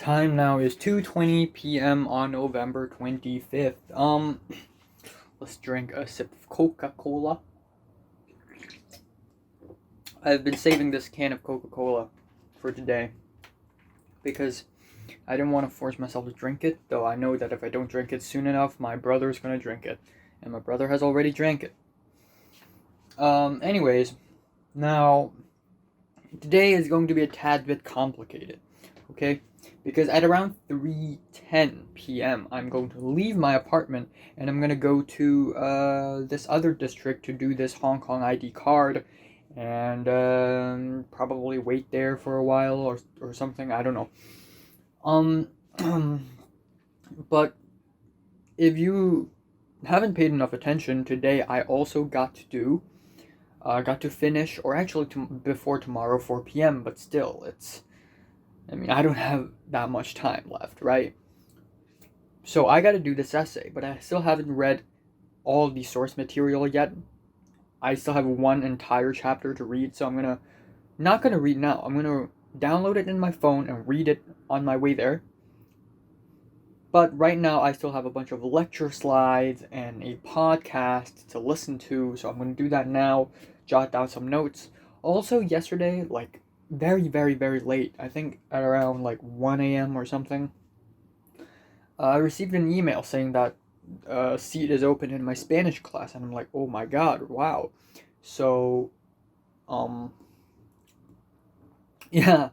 time now is 2:20 p.m. on November 25th. Let's drink a sip of Coca-Cola. I've been saving this can of Coca-Cola for today because I didn't want to force myself to drink it, though I know that if I don't drink it soon enough, my brother's gonna drink it, and my brother has already drank it. Anyways, now today is going to be a tad bit complicated, okay? Because at around 3:10 p.m., I'm going to leave my apartment and I'm going to go to this other district to do this Hong Kong ID card and probably wait there for a while or something. I don't know. But if you haven't paid enough attention, today I also got to finish, or actually before tomorrow 4 p.m., but still, I don't have that much time left, right? So I got to do this essay, but I still haven't read all the source material yet. I still have one entire chapter to read, so not gonna read now. I'm gonna download it in my phone and read it on my way there. But right now I still have a bunch of lecture slides and a podcast to listen to, so I'm gonna do that now, jot down some notes. Also, yesterday, very, very, very late, I think at around 1 a.m. or something, I received an email saying that a seat is open in my Spanish class, and I'm like, oh my god, wow. So, yeah,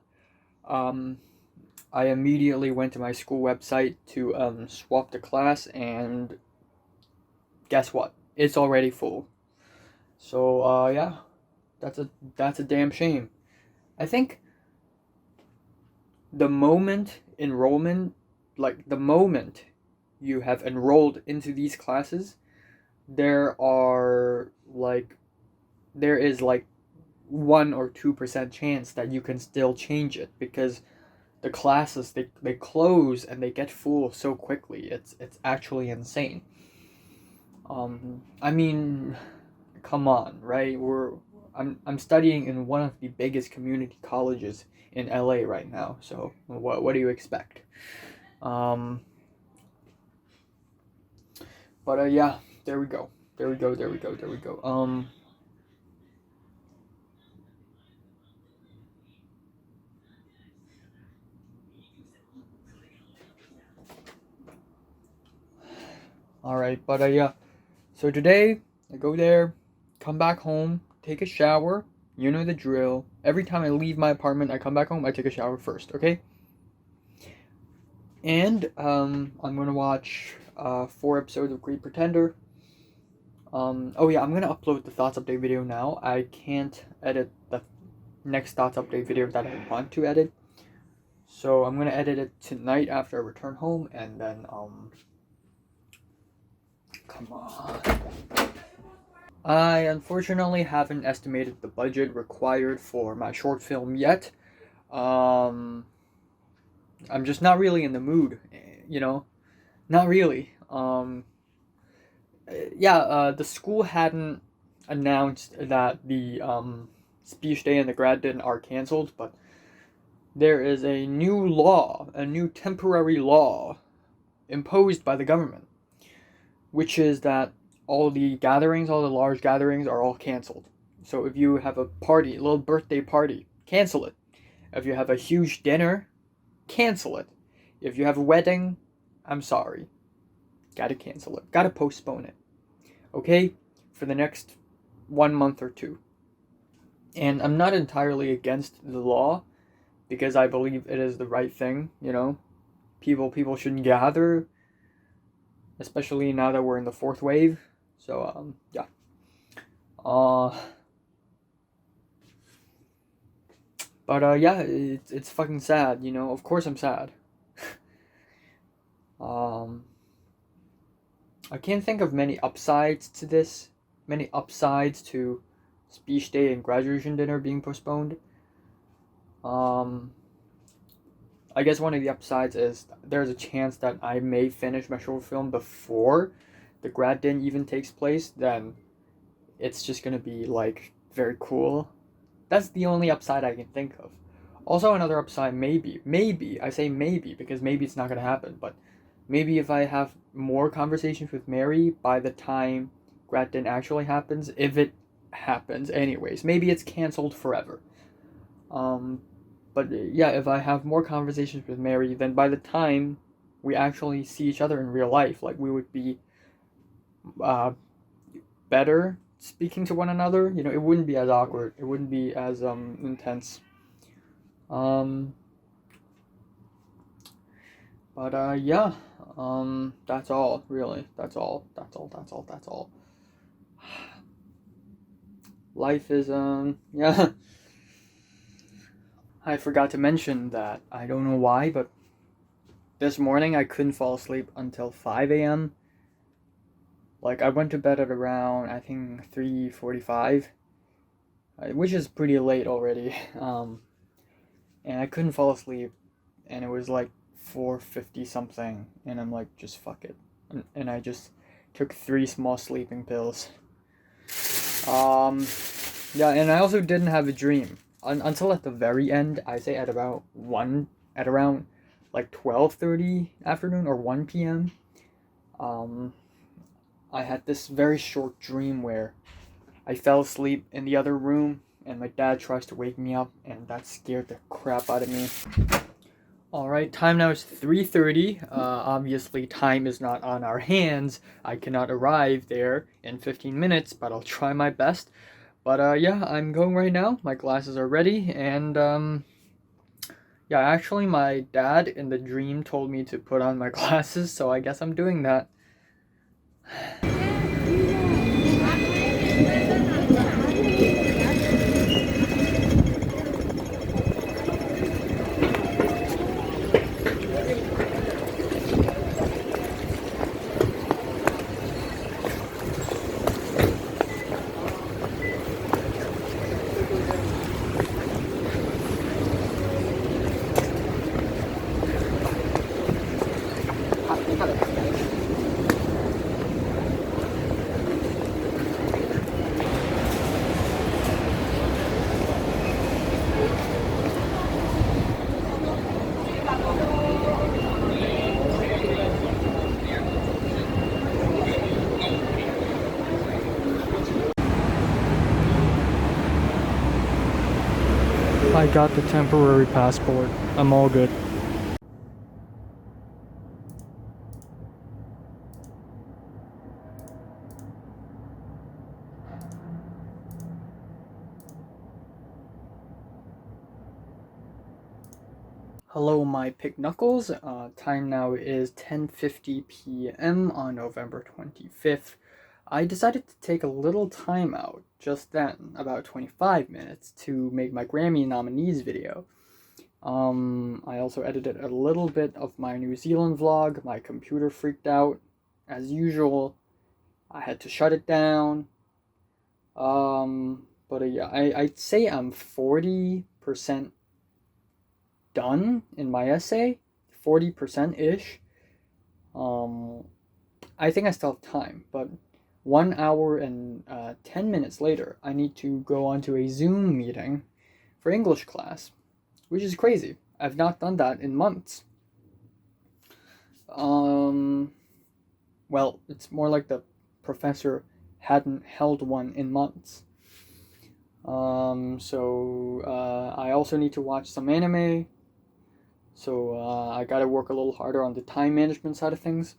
I immediately went to my school website to swap the class, and guess what? It's already full. So, yeah, that's a damn shame. I think the moment the moment you have enrolled into these classes, there is 1 or 2% chance that you can still change it, because the classes they close and they get full so quickly. It's actually insane. I mean, come on, right? I'm studying in one of the biggest community colleges in LA right now, so what do you expect? But yeah, there we go. All right, but yeah. So today I go there, come back home, take a shower. You know the drill. Every time I leave my apartment, I come back home, I take a shower first, okay? And I'm gonna watch 4 episodes of Great Pretender. Oh yeah, I'm gonna upload the thoughts update video now. I can't edit the next thoughts update video that I want to edit, so I'm gonna edit it tonight after I return home, and then come on. I unfortunately haven't estimated the budget required for my short film yet. I'm just not really in the mood, not really. The school hadn't announced that the speech day and the grad din are canceled, but there is a new temporary law imposed by the government, which is that all the large gatherings are all canceled. So if you have a party, a little birthday party, cancel it. If you have a huge dinner, cancel it. If you have a wedding, I'm sorry. Gotta cancel it. Gotta postpone it. Okay? For the next 1 month or 2. And I'm not entirely against the law, because I believe it is the right thing, People shouldn't gather, especially now that we're in the 4th wave. So, yeah. Yeah, it's fucking sad, Of course I'm sad. I can't think of many upsides to speech day and graduation dinner being postponed. I guess one of the upsides is there's a chance that I may finish my short film before the grad din even takes place. Then it's just gonna be very cool. That's the only upside I can think of. Also, another upside, maybe, I say maybe because maybe it's not going to happen, but maybe if I have more conversations with Mary by the time Grattan actually happens, if it happens anyways, maybe it's canceled forever. But yeah, if I have more conversations with Mary, then by the time we actually see each other in real life, like we would be better speaking to one another. You know, it wouldn't be as awkward. It wouldn't be as intense. Um, but yeah, that's all really. That's all. That's all. That's all. That's all. Life is yeah. I forgot to mention that. I don't know why, but this morning I couldn't fall asleep until 5 a.m. Like I went to bed at around I think 3:45, which is pretty late already. And I couldn't fall asleep, and it was like 4:50 something, and I'm like, just fuck it, and I just took 3 small sleeping pills. Yeah, and I also didn't have a dream until at the very end. I say at around like 12:30 afternoon or 1 p.m. I had this very short dream where I fell asleep in the other room, and my dad tries to wake me up, and that scared the crap out of me. Alright, time now is 3:30. Obviously, time is not on our hands. I cannot arrive there in 15 minutes, but I'll try my best. But yeah, I'm going right now. My glasses are ready, and yeah, actually, my dad in the dream told me to put on my glasses, so I guess I'm doing that. I got the temporary passport. I'm all good. Hello, my pig knuckles. Time now is 10:50 p.m. on November 25th. I decided to take a little time out just then, about 25 minutes, to make my Grammy nominees video. I also edited a little bit of my New Zealand vlog. My computer freaked out. As usual, I had to shut it down. But yeah, I'd say I'm 40% done in my essay, 40%-ish. I think I still have time, but 1 hour and 10 minutes later, I need to go onto a Zoom meeting for English class, which is crazy. I've not done that in months. Well, it's more like the professor hadn't held one in months. So I also need to watch some anime. So I gotta work a little harder on the time management side of things.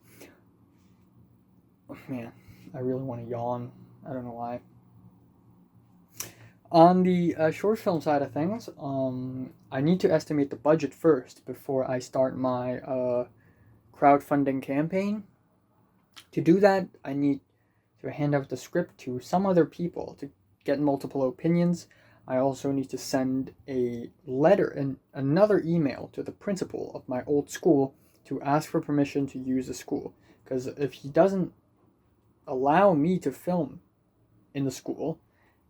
Oh, man, I really want to yawn. I don't know why. On the short film side of things, I need to estimate the budget first before I start my crowdfunding campaign. To do that, I need to hand out the script to some other people to get multiple opinions. I also need to send a letter and another email to the principal of my old school to ask for permission to use the school. Because if he doesn't allow me to film in the school,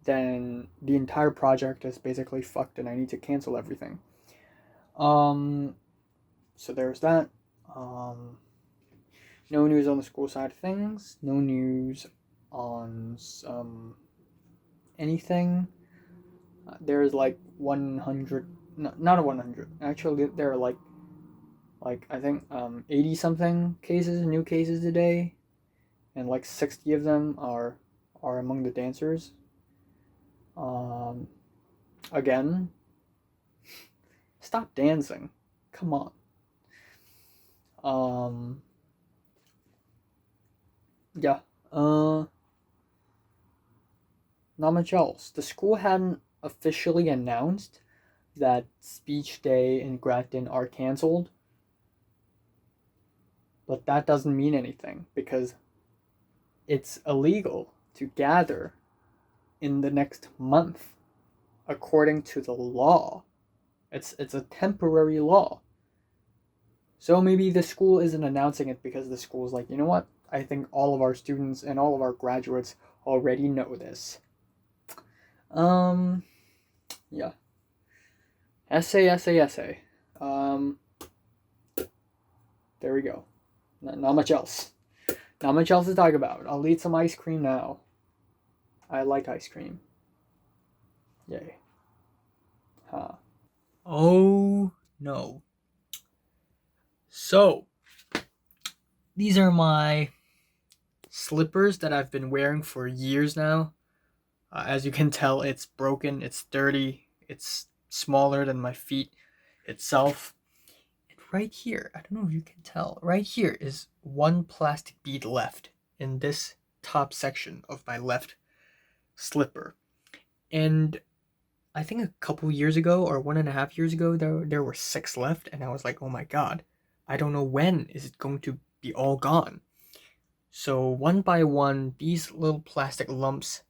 then the entire project is basically fucked and I need to cancel everything. So there's that. No news on the school side of things. No news on anything. There's like 100 not a 100. Actually, there are like I think 80 something new cases today, and like 60 of them are among the dancers. Um, Again, stop dancing. Come on. Um, yeah. Not much else. The school hadn't officially announced that speech day and Grafton are canceled, but that doesn't mean anything because it's illegal to gather in the next month according to the law. It's a temporary law. So maybe the school isn't announcing it because the school's like, you know what? I think all of our students and all of our graduates already know this. Um, yeah. Essay. Um, there we go. Not much else. Not much else to talk about. I'll eat some ice cream now. I like ice cream. Yay. Huh. Oh no. So, these are my slippers that I've been wearing for years now. As you can tell, it's broken, it's dirty, it's smaller than my feet itself. And right here, I don't know if you can tell, right here is one plastic bead left in this top section of my left slipper. And I think a couple years ago or 1.5 years ago, there were 6 left, and I was like, oh my god, I don't know when is it going to be all gone. So one by one, these little plastic lumps,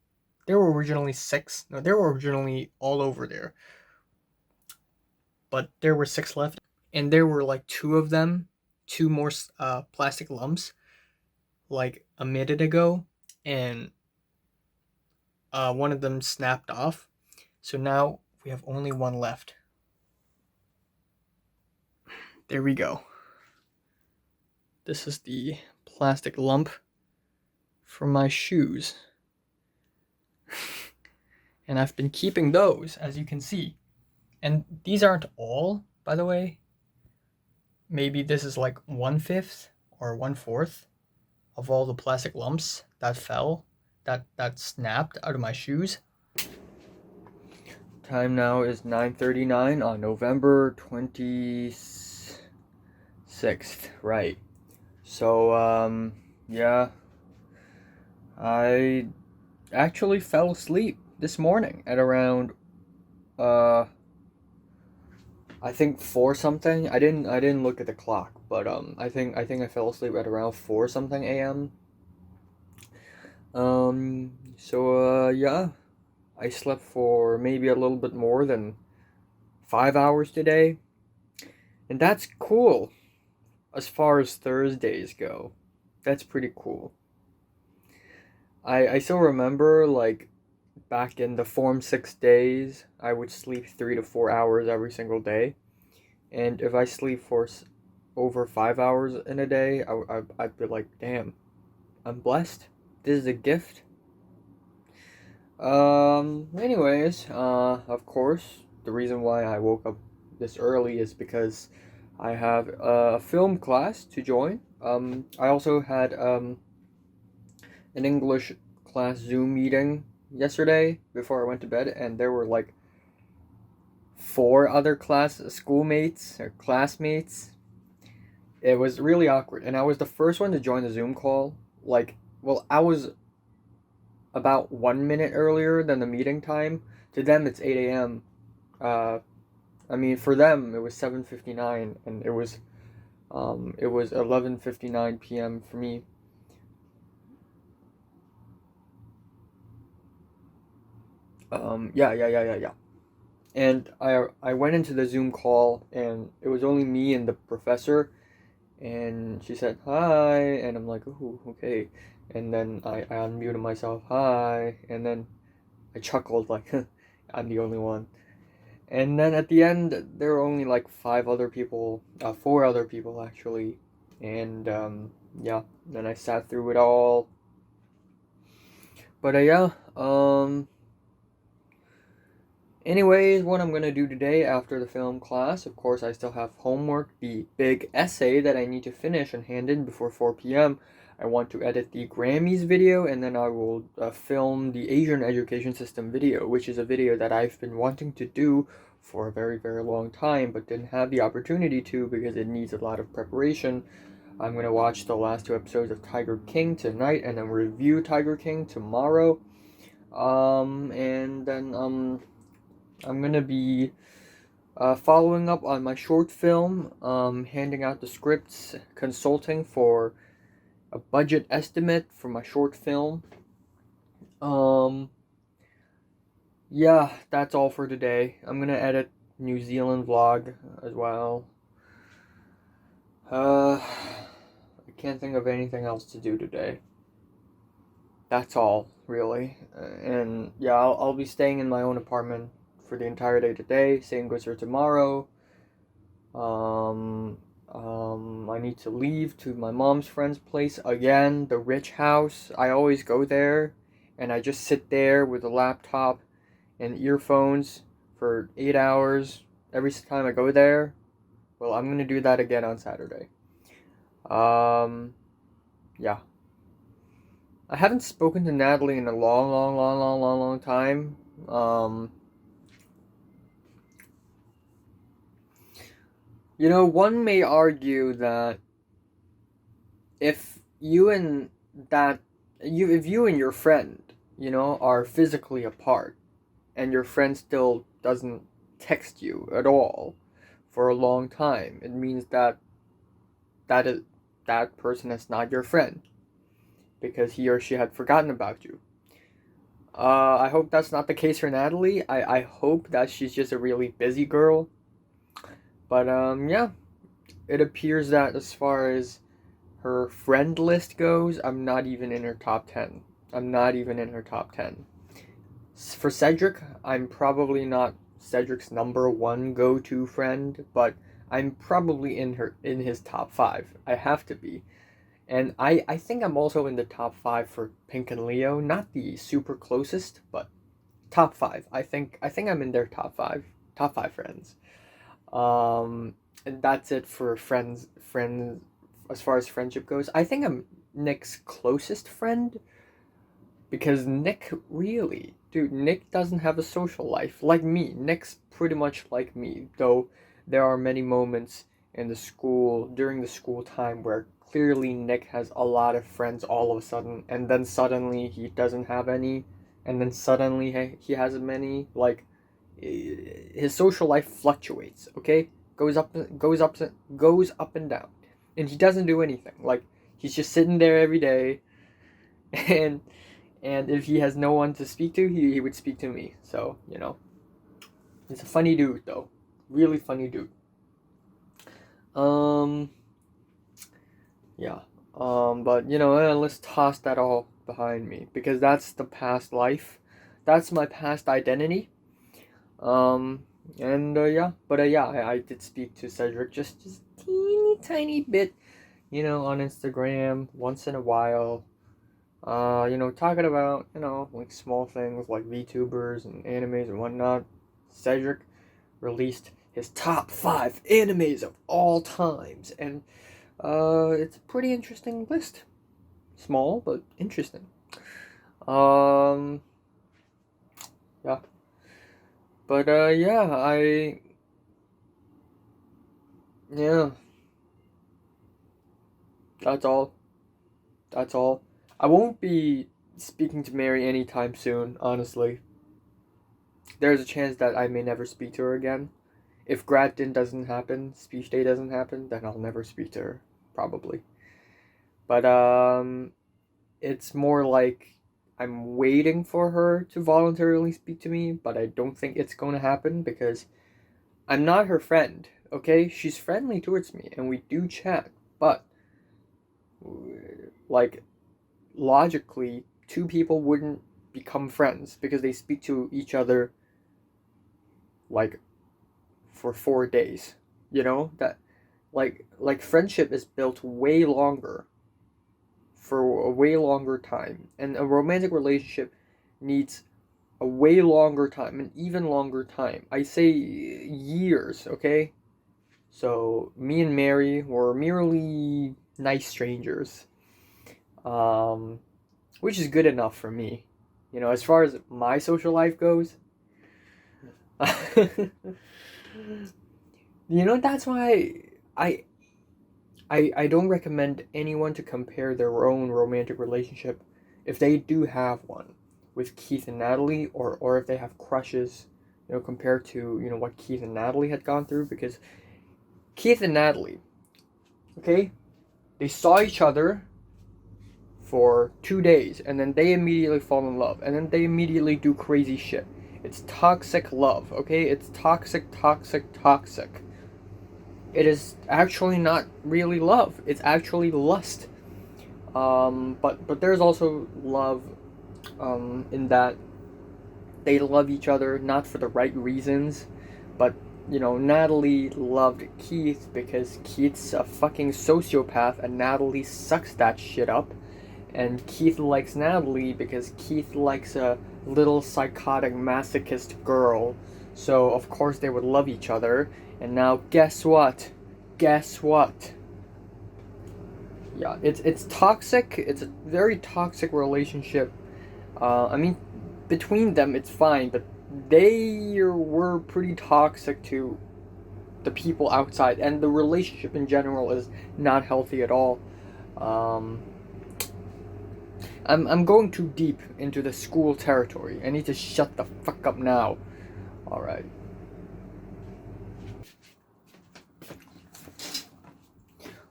there were originally 6. No, there were originally all over there. But there were 6 left. And there were like 2 of them, 2 more plastic lumps, like a minute ago. And one of them snapped off. So now we have only 1 left. There we go. This is the plastic lump from my shoes. And I've been keeping those, as you can see. And these aren't all, by the way. Maybe this is like 1/5 or 1/4 of all the plastic lumps that fell, that snapped out of my shoes. Time now is 9:39 on November 26th. Right. So, yeah. I actually fell asleep this morning at around I think 4 something. I didn't look at the clock, but I think I fell asleep at around 4 something a.m. So yeah, I slept for maybe a little bit more than 5 hours today. And that's cool as far as Thursdays go. That's pretty cool. I still remember like back in the Form 6 days, I would sleep 3 to 4 hours every single day. And if I sleep for over 5 hours in a day, I'd be like, damn, I'm blessed. This is a gift. Anyways, of course, the reason why I woke up this early is because I have a film class to join. I also had an English class Zoom meeting yesterday before I went to bed, and there were like 4 other schoolmates or classmates. It was really awkward, and I was the first one to join the Zoom call. I was about 1 minute earlier than the meeting time. To them, it's 8 a.m. I mean, for them, it was 7:59, and it was 11:59 p.m. for me. Yeah. And I went into the Zoom call, and it was only me and the professor, and she said hi, and I'm like, oh, okay. And then I unmuted myself, hi, and then I chuckled like I'm the only one. And then at the end, there were only like 4 other people actually, and yeah. Then I sat through it all. But yeah, Anyways, what I'm gonna do today after the film class, of course, I still have homework, the big essay that I need to finish and hand in before 4 p.m. I want to edit the Grammys video, and then I will film the Asian education system video, which is a video that I've been wanting to do for a very, very long time, but didn't have the opportunity to because it needs a lot of preparation. I'm gonna watch the last 2 episodes of Tiger King tonight, and then review Tiger King tomorrow. And then I'm gonna be following up on my short film, handing out the scripts, consulting for a budget estimate for my short film. Um, yeah, that's all for today. I'm gonna edit New Zealand vlog as well. I can't think of anything else to do today. That's all, really. And yeah, I'll be staying in my own apartment for the entire day today. Same goes for tomorrow. I need to leave to my mom's friend's place again, the rich house. I always go there, and I just sit there with a laptop and earphones for 8 hours every time I go there. Well, I'm gonna do that again on Saturday. Yeah. I haven't spoken to Natalie in a long time. One may argue that if you and if you and your friend, are physically apart, and your friend still doesn't text you at all for a long time, it means that person is not your friend because he or she had forgotten about you. I hope that's not the case for Natalie. I hope that she's just a really busy girl. But yeah, it appears that as far as her friend list goes, I'm not even in her top 10. I'm not even in her top 10. For Cedric, I'm probably not Cedric's number one go-to friend, but I'm probably in his top 5. I have to be. And I think I'm also in the top 5 for Pink and Leo, not the super closest, but top 5. I think I'm in their top 5 friends. And that's it for friends as far as friendship goes. I think I'm Nick's closest friend because Nick doesn't have a social life like me. Nick's pretty much like me, though there are many moments during the school time where clearly Nick has a lot of friends all of a sudden, and then suddenly he doesn't have any, and then suddenly he has many. Like, his social life fluctuates, okay? Goes up and down. And he doesn't do anything. Like, he's just sitting there every day, and if he has no one to speak to, he would speak to me. So, he's a funny dude, though. Really funny dude. Yeah. But, let's toss that all behind me, because that's the past life. That's my past identity. Yeah, but yeah, I did speak to Cedric just teeny tiny bit, on Instagram once in a while. Talking about, like small things like VTubers and animes and whatnot. Cedric released his top 5 animes of all times, and it's a pretty interesting list. Small, but interesting. Yeah. But, yeah, that's all. That's all. I won't be speaking to Mary anytime soon, honestly. There's a chance that I may never speak to her again. If grad din doesn't happen, speech day doesn't happen, then I'll never speak to her, probably. But, it's more like I'm waiting for her to voluntarily speak to me, but I don't think it's going to happen because I'm not her friend, okay? She's friendly towards me, and we do chat, but, like, logically, 2 people wouldn't become friends because they speak to each other, like, for 4 days. That, like friendship is built way longer for a way longer time, and a romantic relationship needs a way longer time, an even longer time. I say years, okay? So me and Mary were merely nice strangers, which is good enough for me. You know, as far as my social life goes, that's why I I don't recommend anyone to compare their own romantic relationship, if they do have one, with Keith and Natalie, or if they have crushes, compared to, what Keith and Natalie had gone through, because Keith and Natalie, okay, they saw each other for 2 days, and then they immediately fall in love, and then they immediately do crazy shit. It's toxic love, okay? It's toxic, toxic, toxic. It is actually not really love. It's actually lust. But there's also love, in that they love each other not for the right reasons, but Natalie loved Keith because Keith's a fucking sociopath and Natalie sucks that shit up, and Keith likes Natalie because Keith likes a little psychotic masochist girl. So of course they would love each other. And now guess what? Guess what? Yeah, it's toxic. It's a very toxic relationship. I mean, between them it's fine, but they were pretty toxic to the people outside, and the relationship in general is not healthy at all. Um, I'm going too deep into the school territory. I need to shut the fuck up now. Alright.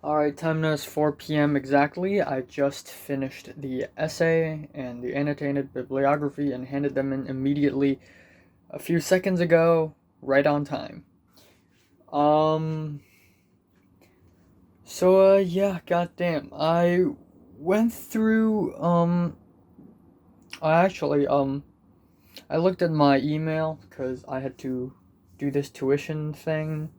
Alright, time now is 4 p.m. exactly. I just finished the essay and the annotated bibliography and handed them in immediately a few seconds ago, right on time. Yeah, goddamn. I went through, I looked at my email because I had to do this tuition thing.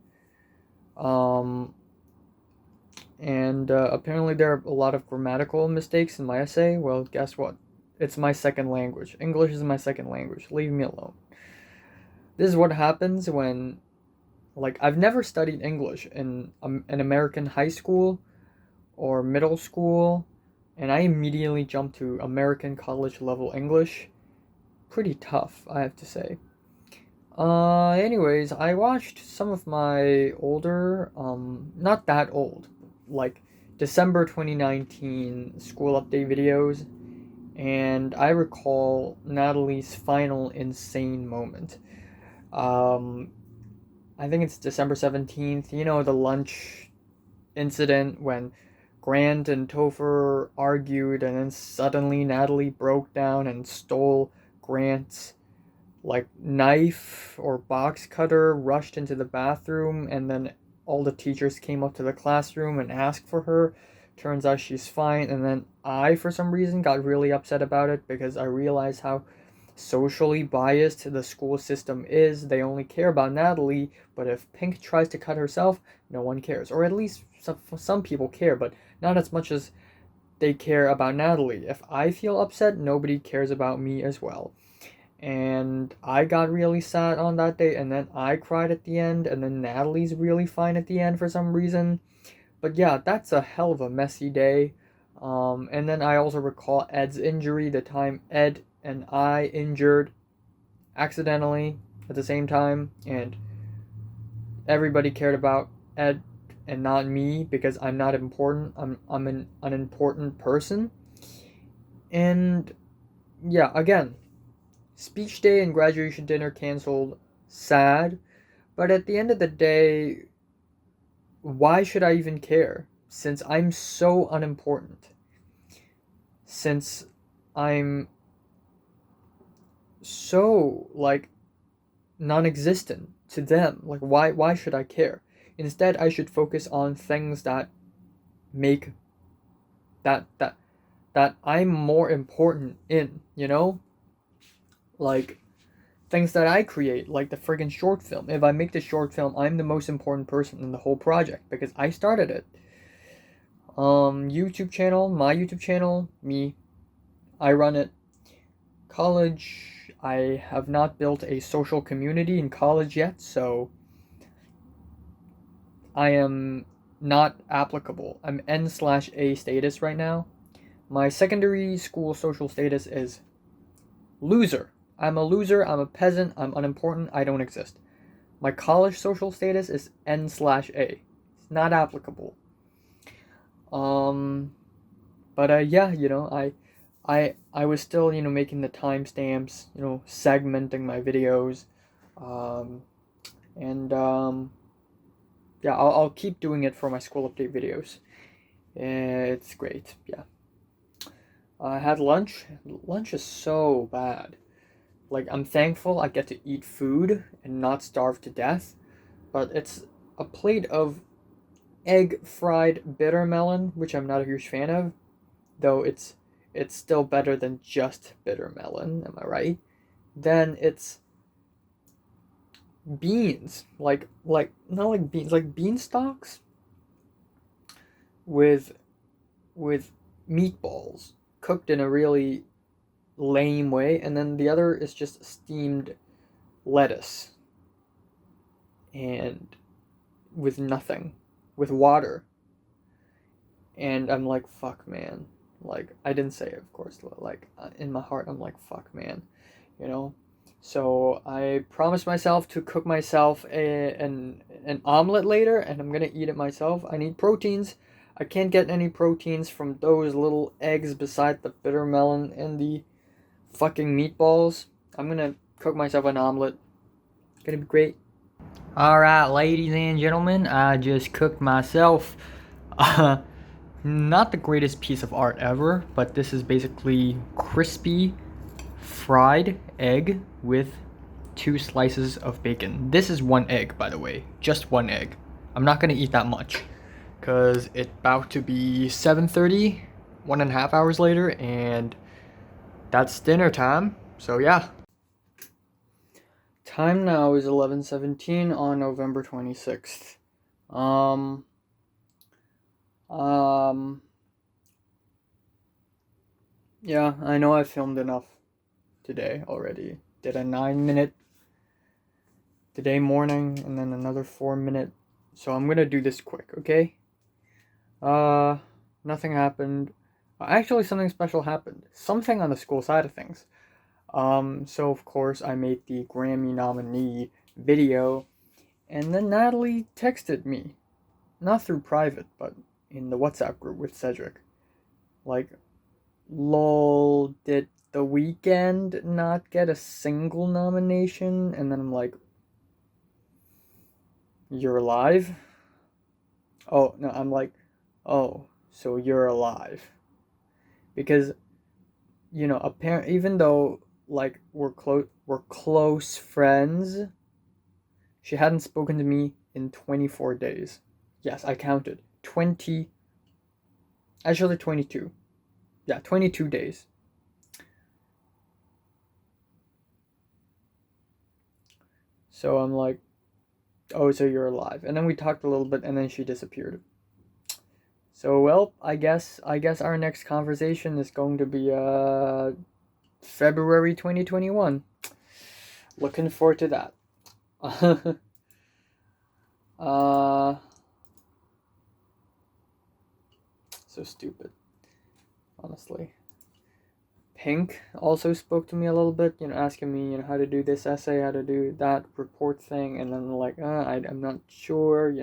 And apparently there are a lot of grammatical mistakes in my essay. Well, guess what? It's my second language. English is my second language. Leave me alone. This is what happens when, I've never studied English in an American high school or middle school, and I immediately jumped to American college level English. Pretty tough, I have to say. Anyways, I watched some of my older, not that old, December 2019 school update videos, and I recall Natalie's final insane moment. I think it's December 17th, the lunch incident when Grant and Topher argued, and then suddenly Natalie broke down and stole Grant's knife or box cutter, rushed into the bathroom, and then all the teachers came up to the classroom and asked for her. Turns out she's fine, and then I, for some reason, got really upset about it because I realized how socially biased the school system is. They only care about Natalie, but if Pink tries to cut herself, no one cares. Or at least some people care, but not as much as they care about Natalie. If I feel upset, nobody cares about me as well. And I got really sad on that day, and then I cried at the end, and then Natalie's really fine at the end for some reason. But yeah, that's a hell of a messy day. And then I also recall Ed's injury, the time Ed and I injured accidentally at the same time, and everybody cared about Ed and not me because I'm not important. I'm an unimportant person. And yeah, again, speech day and graduation dinner canceled. Sad. But at the end of the day, why should I even care? Since I'm so unimportant. Since I'm so, non-existent to them. Why should I care? Instead, I should focus on things that make that I'm more important in, things that I create, like the friggin' short film. If I make the short film, I'm the most important person in the whole project because I started it. YouTube channel, my YouTube channel, me, I run it. College, I have not built a social community in college yet, so I am not applicable. I'm N/A status right now. My secondary school social status is loser. I'm a loser, I'm a peasant, I'm unimportant, I don't exist. My college social status is N/A. It's not applicable. But yeah, I was still, making the timestamps, segmenting my videos, um, and yeah, I'll keep doing it for my school update videos. It's great, yeah. I had lunch. Lunch is so bad. Like, I'm thankful I get to eat food and not starve to death, but it's a plate of egg fried bitter melon, which I'm not a huge fan of, though it's still better than just bitter melon, am I right? Then it's beans, like not like beans, like bean stalks with with meatballs cooked in a really lame way, and then the other is just steamed lettuce and with nothing, with water. And I'm like, fuck, man. Like, I didn't say it, of course. Like, in my heart, I'm like, fuck, man. You know? So I promised myself to cook myself an omelet later, and I'm gonna eat it myself. I need proteins. I can't get any proteins from those little eggs beside the bitter melon and the fucking meatballs. I'm gonna cook myself an omelet. It's gonna be great. Alright, ladies and gentlemen, I just cooked myself not the greatest piece of art ever, but this is basically crispy fried egg with 2 slices of bacon. This is 1 egg, by the way, just 1 egg. I'm not gonna eat that much because it's about to be 7:30, 1.5 hours later, and that's dinner time. So yeah. Time now is 11:17 on November 26th. Um, um, yeah, I know I filmed enough today already. Did a 9-minute today morning and then another 4-minute. So I'm gonna do this quick, okay? Uh, Nothing happened. Actually, something special happened. Something on the school side of things. So of course I made the Grammy nominee video, and then Natalie texted me. Not through private, but in the WhatsApp group with Cedric. Like, lol, did The Weeknd not get a single nomination? And then I'm like, you're alive? Oh, no, I'm like, oh, so you're alive. Because, apparently, even though, like, we're close friends, she hadn't spoken to me in 24 days. Yes, I counted. 22. Yeah, 22 days. So I'm like, oh, so you're alive. And then we talked a little bit, and then she disappeared. So, well, I guess our next conversation is going to be February 2021. Looking forward to that. uh so stupid, honestly. Pink also spoke to me a little bit, asking me, how to do this essay, how to do that report thing, and then like, I'm not sure,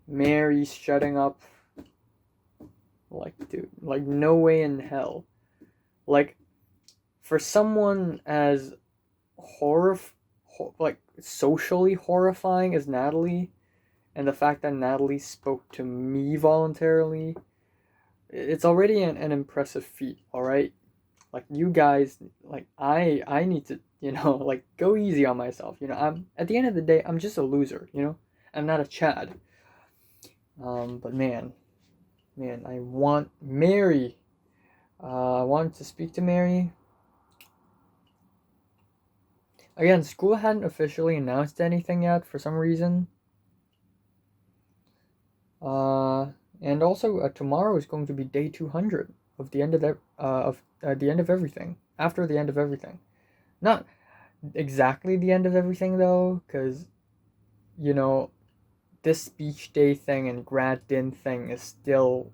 Mary's shutting up. Like, dude, like, no way in hell. Like, for someone as like, socially horrifying as Natalie, and the fact that Natalie spoke to me voluntarily, it's already an impressive feat, alright? Like, you guys, like, I need to, like, go easy on myself, I'm, at the end of the day, I'm just a loser, I'm not a Chad. But man, I want Mary. I wanted to speak to Mary. Again, school hadn't officially announced anything yet for some reason. And also tomorrow is going to be day 200 of the end of the end of everything. after the end of everything. Not exactly the end of everything though, because you know this speech day thing and grad din thing is still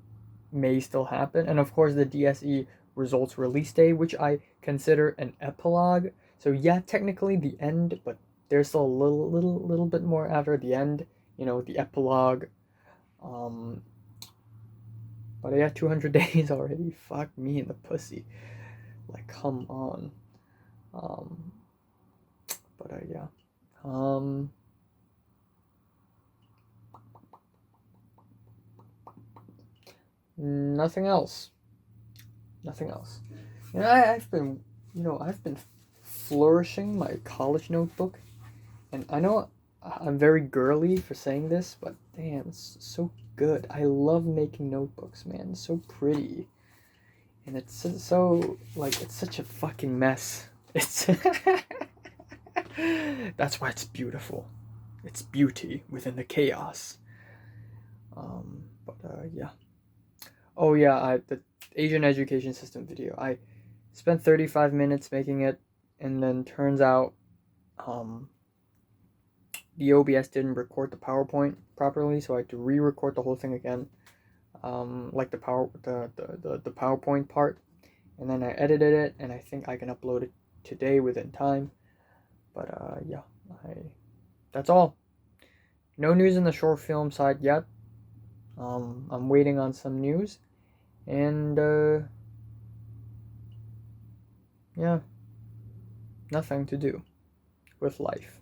may still happen, and of course the DSE results release day, which I consider an epilogue. So yeah, technically the end, but there's still a little bit more after the end. The epilogue. Um, but yeah, 200 days already. Fuck me in the pussy. Like, come on. Um, but yeah. Um, Nothing else. Nothing else. I've been flourishing my college notebook, and I know I'm very girly for saying this, but damn, it's so good. I love making notebooks, man. It's so pretty, and it's so like it's such a fucking mess. It's that's why it's beautiful. It's beauty within the chaos. Yeah. Oh yeah, the Asian education system video. I spent 35 minutes making it, and then turns out um, the OBS didn't record the PowerPoint properly, so I had to re-record the whole thing again, like the PowerPoint part, and then I edited it, and I think I can upload it today within time. But yeah, that's all. No news in the short film side yet. I'm waiting on some news, and yeah, nothing to do with life.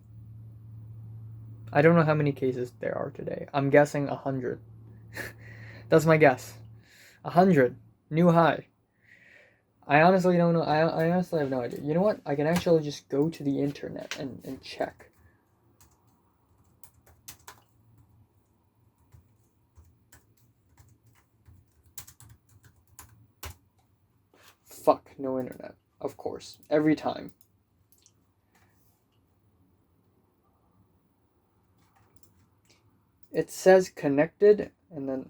I don't know how many cases there are today. I'm guessing 100. That's my guess. 100. New high. I honestly don't know. I honestly have no idea. You know what? I can actually just go to the internet and check. Fuck, no internet. Of course. Every time. It says connected, and then...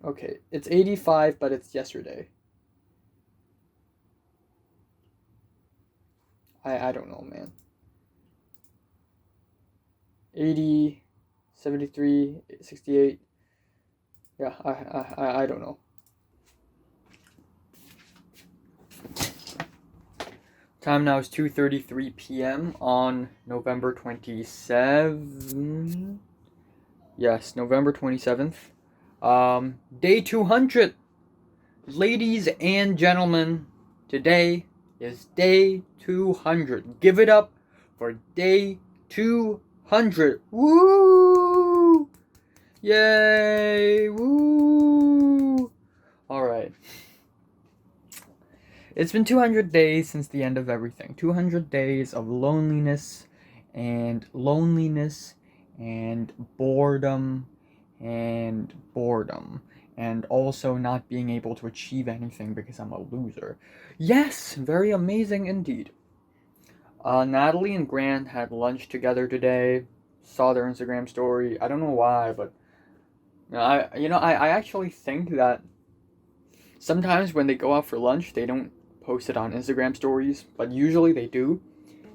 Okay, it's 85, but it's yesterday. I don't know, man. 80, 73, 68. Yeah, I don't know. Time now is 2:33 p.m. on November 27th. Yes, November 27th. Day 200. Ladies and gentlemen, today is day 200. Give it up for day 200. Woo! Yay! Woo! Alright. It's been 200 days since the end of everything. 200 days of loneliness and boredom and also not being able to achieve anything because I'm a loser. Yes, very amazing indeed. Natalie and Grant had lunch together today. Saw their Instagram story. I don't know why, but I actually think that sometimes when they go out for lunch, they don't post it on Instagram stories, but usually they do.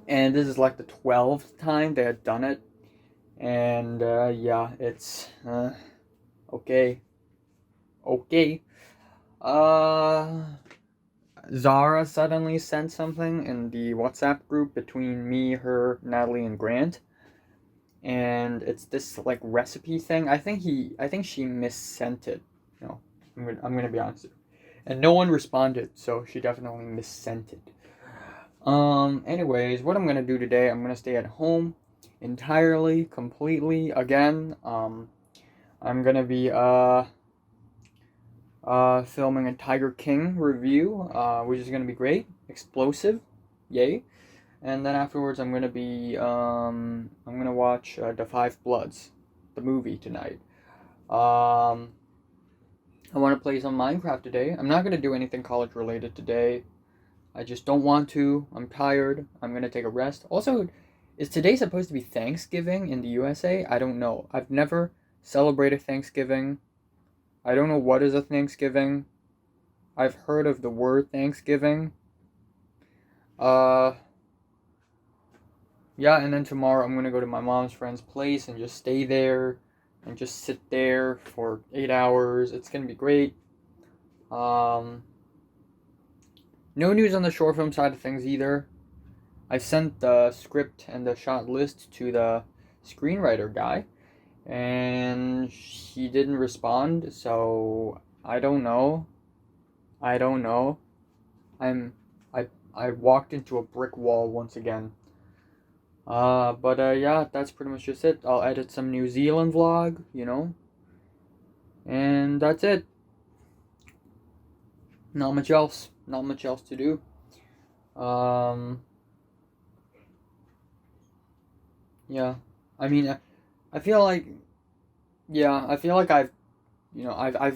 And this is like the 12th time they had done it. And yeah, it's okay. Okay. Zara suddenly sent something in the WhatsApp group between me, her, Natalie, and Grant. And it's this like recipe thing. I think she missent it. No, I'm gonna be honest. And no one responded, so she definitely missent it. Anyways, what I'm gonna do today, I'm gonna stay at home entirely, completely, again. I'm gonna be filming a Tiger King review, which is gonna be great, explosive, yay. And then afterwards, I'm gonna watch The Five Bloods, the movie tonight. I want to play some Minecraft today. I'm not gonna do anything college related today. I just don't want to. I'm tired. I'm gonna take a rest. Also, is today supposed to be Thanksgiving in the USA? I don't know. I've never celebrated Thanksgiving. I don't know what is a Thanksgiving. I've heard of the word Thanksgiving. Uh, yeah, and then tomorrow I'm gonna go to my mom's friend's place and just stay there and just sit there for 8 hours. It's gonna be great. Um, no news on the short film side of things either. I sent the script and the shot list to the screenwriter guy, and he didn't respond, so I don't know. I don't know. I'm I I walked into a brick wall once again. But yeah, that's pretty much just it. I'll edit some New Zealand vlog, and that's it. Not much else. Not much else to do. Um, yeah. I mean, I feel like, yeah, I feel like I've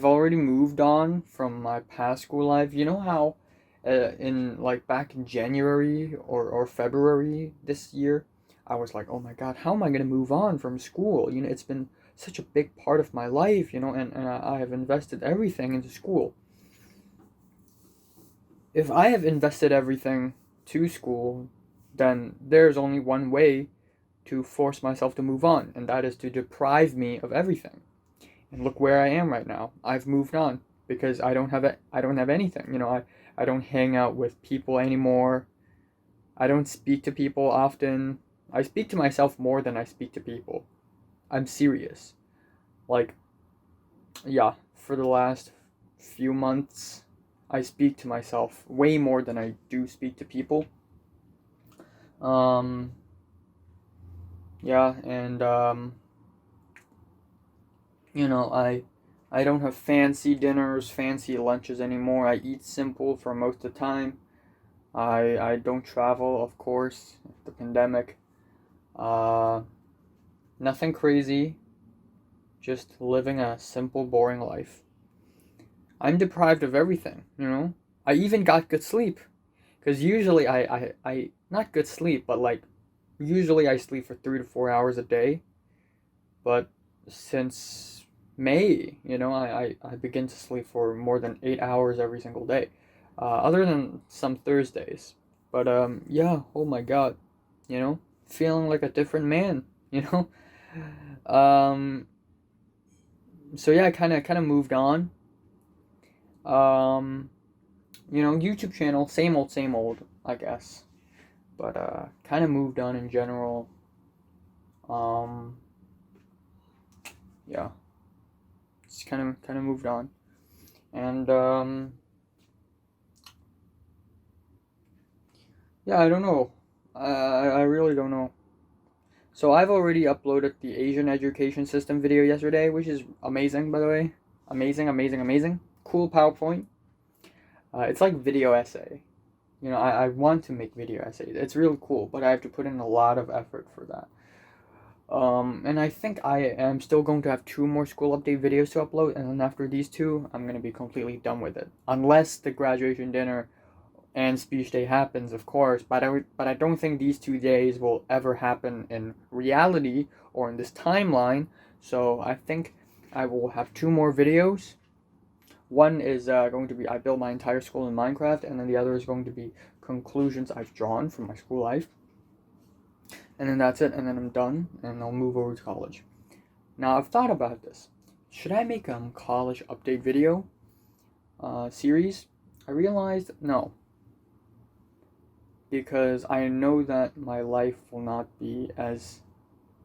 already moved on from my past school life. You know how, in like back in January or February this year, I was like, oh my God, how am I gonna move on from school? It's been such a big part of my life, and I have invested everything into school. If I have invested everything to school, then there's only one way to force myself to move on, and that is to deprive me of everything. And look where I am right now. I've moved on because I don't have anything. I don't hang out with people anymore. I don't speak to people often. I speak to myself more than I speak to people. I'm serious. Like, yeah, for the last few months, I speak to myself way more than I do speak to people. Um, yeah, and I don't have fancy dinners, fancy lunches anymore. I eat simple for most of the time. I don't travel, of course, the pandemic. Uh, Nothing crazy, just living a simple, boring life. I'm deprived of everything. I even got good sleep. Because usually I, not good sleep, but like, usually I sleep for 3 to 4 hours a day. But since May, I begin to sleep for more than 8 hours every single day, other than some Thursdays. But yeah, oh my God, feeling like a different man, you know. Um, so yeah, kind of moved on. Um, YouTube channel, same old, I guess. But kind of moved on in general. Um, yeah, just kind of moved on. And yeah, I don't know. I really don't know. So I've already uploaded the Asian education system video yesterday, which is amazing, by the way. Amazing, amazing, amazing. Cool PowerPoint. It's like video essay. I want to make video essays. It's really cool, but I have to put in a lot of effort for that. And I think I am still going to have 2 more school update videos to upload, and then after these 2, I'm going to be completely done with it. Unless the graduation dinner and speech day happens, of course, but I don't think these 2 days will ever happen in reality or in this timeline. So I think I will have 2 more videos. One is going to be I built my entire school in Minecraft, and then the other is going to be conclusions I've drawn from my school life. And then that's it, and then I'm done, and I'll move over to college. Now I've thought about this. Should I make a college update video series? I realized no, because I know that my life will not be as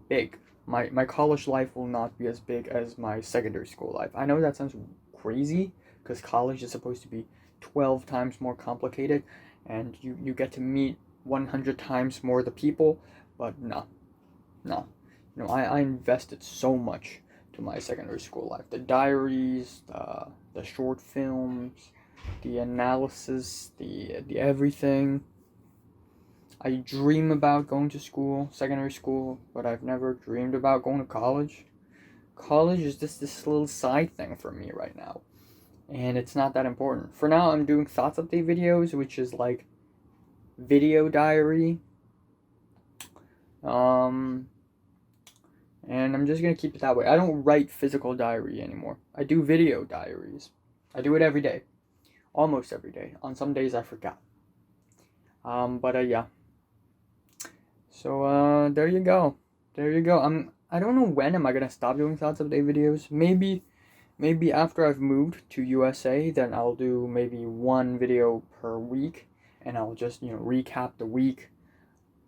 big. My college life will not be as big as my secondary school life. I know that sounds crazy because college is supposed to be 12 times more complicated and you get to meet 100 times more the people, but no. I invested so much to my secondary school life. The diaries, the short films, the analysis, the everything. I dream about going to school, secondary school, but I've never dreamed about going to college. College is just this little side thing for me right now, and it's not that important. For now, I'm doing thoughts update videos, which is like video diary. And I'm just gonna keep it that way. I don't write physical diary anymore. I do video diaries. I do it every day. almost every day. On some days I forgot. But yeah. So there you go. There you go. I don't know when am I gonna stop doing thoughts of day videos. Maybe after I've moved to USA, then I'll do maybe one video per week, and I'll just recap the week.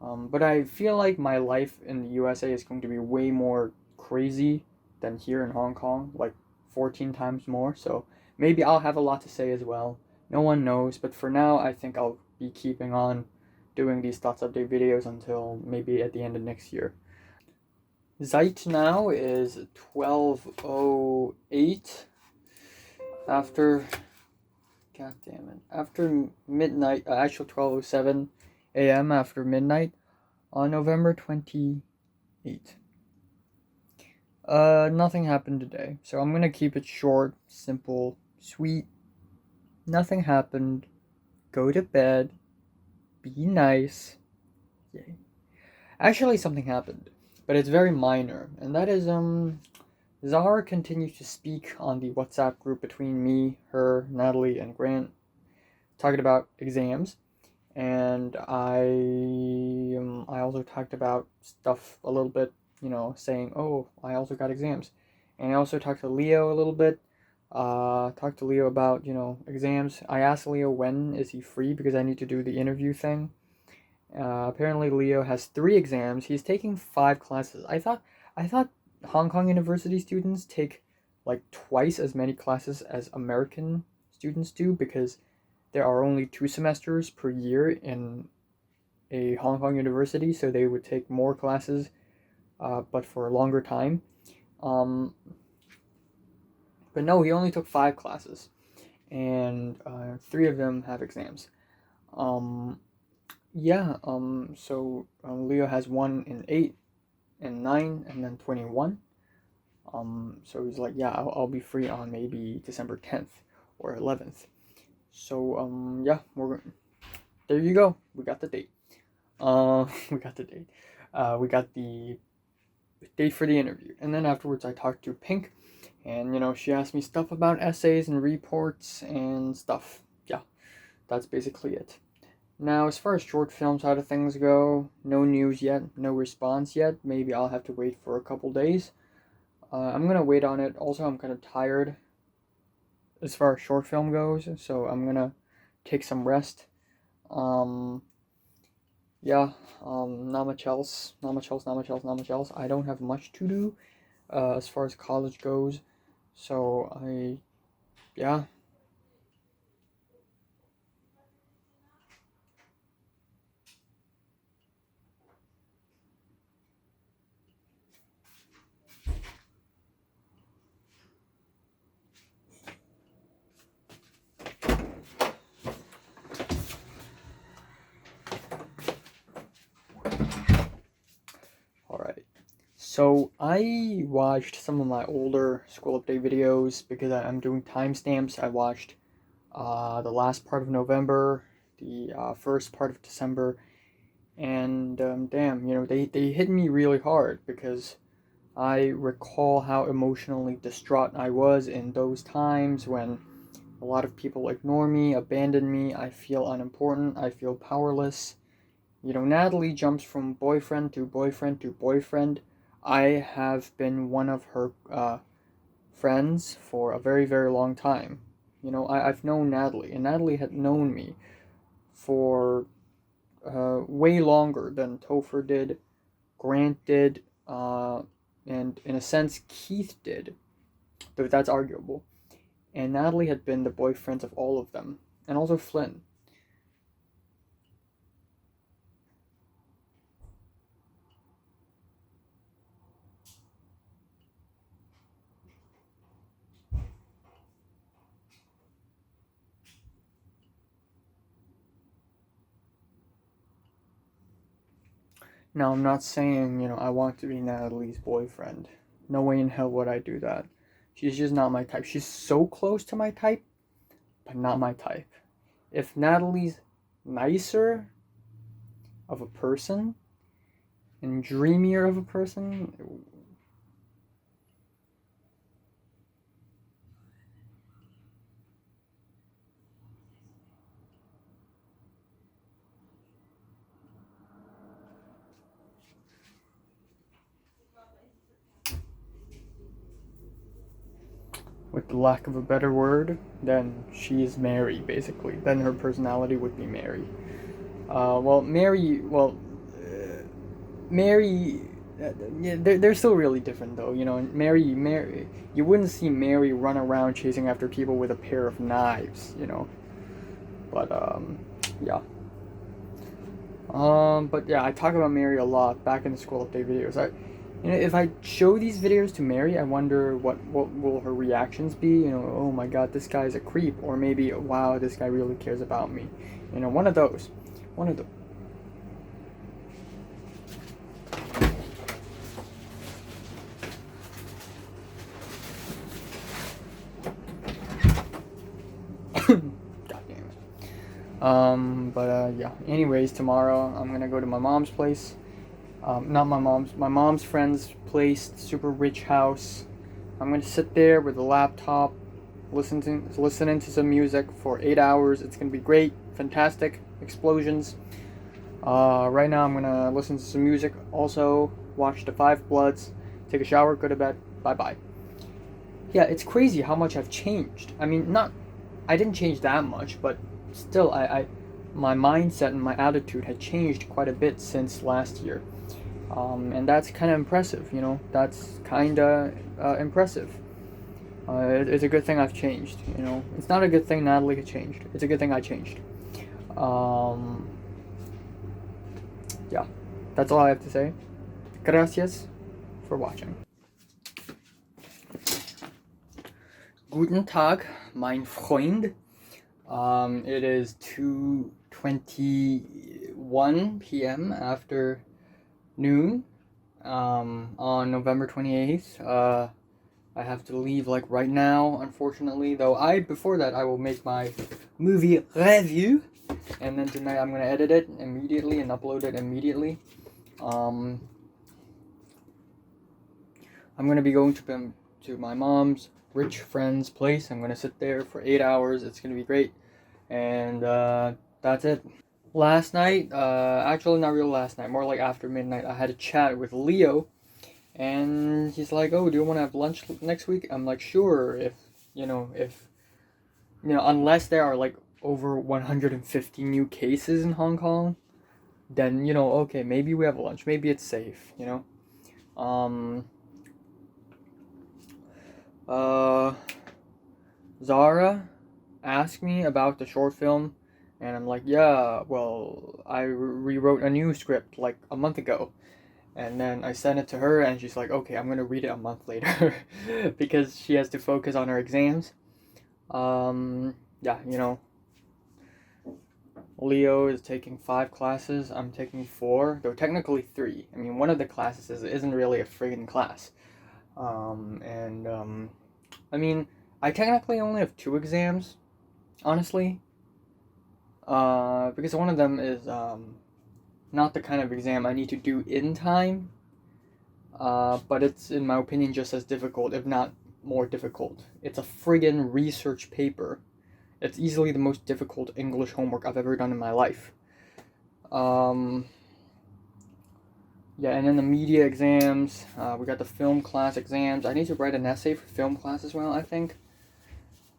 But I feel like my life in the USA is going to be way more crazy than here in Hong Kong, like 14 times more. So maybe I'll have a lot to say as well. No one knows, but for now, I think I'll be keeping on doing these thoughts update videos until maybe at the end of next year. Zeit now is 12:08 after, god damn it, after midnight, actual 12:07 a.m. after midnight on November 28th. Nothing happened today, so I'm gonna keep it short, simple, sweet. Nothing happened. Go to bed. Be nice. Yay. Actually, something happened, but it's very minor, and that is, Zahara continues to speak on the WhatsApp group between me, her, Natalie, and Grant, talking about exams, and I also talked about stuff a little bit, saying, oh, I also got exams, and I also talked to Leo a little bit, talked to Leo about, exams. I asked Leo when is he free because I need to do the interview thing. Apparently Leo has 3 exams. He's taking 5 classes. I thought Hong Kong university students take like twice as many classes as American students do because there are only 2 semesters per year in a Hong Kong university, so they would take more classes, but for a longer time. But no, he only took 5 classes, and 3 of them have exams. Yeah, so Leo has one in 8 and 9 and then 21. So he's like, yeah, I'll be free on maybe December 10th or 11th. So, yeah, there you go. We got the date. We got the date. We got the date for the interview. And then afterwards I talked to Pink, and, she asked me stuff about essays and reports and stuff. Yeah, that's basically it. Now, as far as short film side of things go, no news yet, no response yet. Maybe I'll have to wait for a couple days. I'm gonna wait on it. Also, I'm kind of tired as far as short film goes, so I'm gonna take some rest. Yeah, not much else. Not much else. Not much else. Not much else. I don't have much to do as far as college goes, so yeah. Alright. So I watched some of my older school update videos because I'm doing timestamps. I watched the last part of November, the first part of December, and damn, they hit me really hard because I recall how emotionally distraught I was in those times when a lot of people ignore me, abandon me. I feel unimportant. I feel powerless. Natalie jumps from boyfriend to boyfriend to boyfriend. I have been one of her friends for a very, very long time. I've known Natalie, and Natalie had known me for way longer than Topher did, Grant did, and in a sense, Keith did, though that's arguable. And Natalie had been the boyfriends of all of them, and also Flynn. Now, I'm not saying, I want to be Natalie's boyfriend. No way in hell would I do that. She's just not my type. She's so close to my type, but not my type. If Natalie's nicer of a person and dreamier of a person, with the lack of a better word, then she is Mary, basically. Then her personality would be Mary. Mary, yeah, they're still really different though. You know, Mary, you wouldn't see Mary run around chasing after people with a pair of knives. You know, but yeah. But yeah, I talk about Mary a lot back in the school update videos. If I show these videos to Mary, I wonder what will her reactions be. You know, oh my God, this guy's a creep, or maybe wow, this guy really cares about me. You know, one of those, one of those. God damn it. Yeah. Anyways, tomorrow I'm gonna go to my mom's place. Not my mom's friend's place, super rich house. I'm gonna sit there with a laptop, listening to some music for 8 hours. It's gonna be great, fantastic, explosions. Right now I'm gonna listen to some music. Also, watch The Five Bloods, take a shower, go to bed. Bye bye. Yeah, it's crazy how much I've changed. I mean, I didn't change that much, but still, my mindset and my attitude had changed quite a bit since last year. And that's kind of impressive, you know. That's kind of impressive. It's a good thing I've changed, you know. It's not a good thing Natalie changed. It's a good thing I changed. Yeah, that's all I have to say. Gracias for watching. Guten Tag, mein Freund. It is 2:21 p.m. after noon on November 28th. I have to leave like right now, unfortunately, though before that I will make my movie review, and then tonight I'm gonna edit it immediately and upload it immediately. I'm gonna be going to my mom's rich friend's place. I'm gonna sit there for 8 hours. It's gonna be great, and that's it. Last night, actually not real last night, more like after midnight, I had a chat with Leo, and he's like, "Oh, do you want to have lunch next week?" I'm like, "Sure." If unless there are like over 150 new cases in Hong Kong, then okay, maybe we have lunch. Maybe it's safe, you know. Zara asked me about the short film, and I'm like, yeah, well, I rewrote a new script like a month ago. And then I sent it to her, and she's like, okay, I'm gonna read it a month later because she has to focus on her exams. Yeah, Leo is taking 5 classes. I'm taking 4, though technically 3. I mean, one of the classes isn't really a friggin' class. I mean, I technically only have 2 exams, honestly. Because one of them is not the kind of exam I need to do in time. But it's, in my opinion, just as difficult, if not more difficult. It's a friggin' research paper. It's easily the most difficult English homework I've ever done in my life. Yeah, and then the media exams. We got the film class exams. I need to write an essay for film class as well, I think.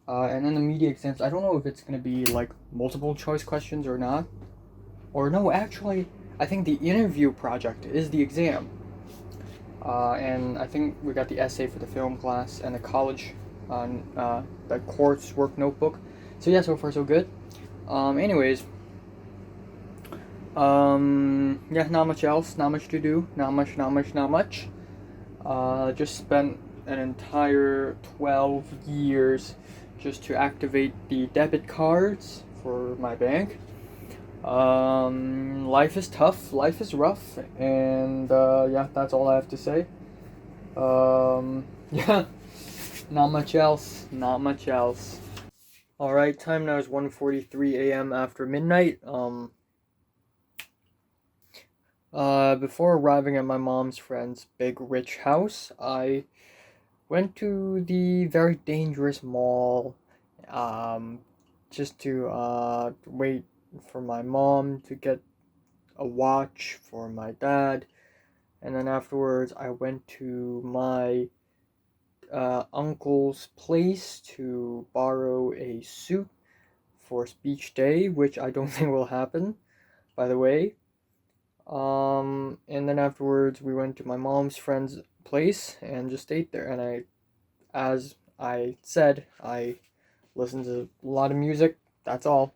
And then the media exams. I don't know if it's going to be like multiple choice questions or not. Or no, actually, I think the interview project is the exam. And I think we got the essay for the film class and the college on the coursework notebook. So yeah, so far so good. Anyways, yeah, not much else, not much to do, not much. Just spent an entire 12 years just to activate the debit cards for my bank. Life is tough, life is rough, and yeah, that's all I have to say. Yeah, not much else, not much else. Alright, time now is 1:43 a.m. after midnight. Before arriving at my mom's friend's big rich house, I went to the very dangerous mall, just to wait for my mom to get a watch for my dad, and then afterwards I went to my uncle's place to borrow a suit for speech day, which I don't think will happen, by the way. And then afterwards we went to my mom's friend's place and just stayed there. And as I said, I listened to a lot of music. That's all.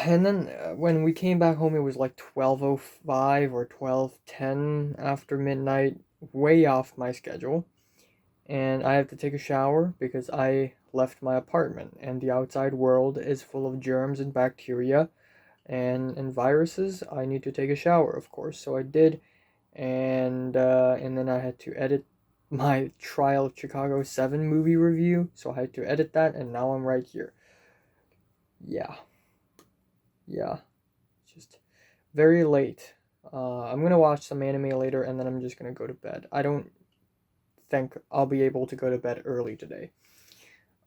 And then when we came back home, it was like 12:05 or 12:10 after midnight, way off my schedule. And I have to take a shower because I left my apartment, and the outside world is full of germs and bacteria and viruses. I need to take a shower, of course. So I did, and then I had to edit my Trial of Chicago 7 movie review. So I had to edit that, and now I'm right here. Yeah. Just very late. I'm gonna watch some anime later, and then I'm just gonna go to bed. I don't think I'll be able to go to bed early today.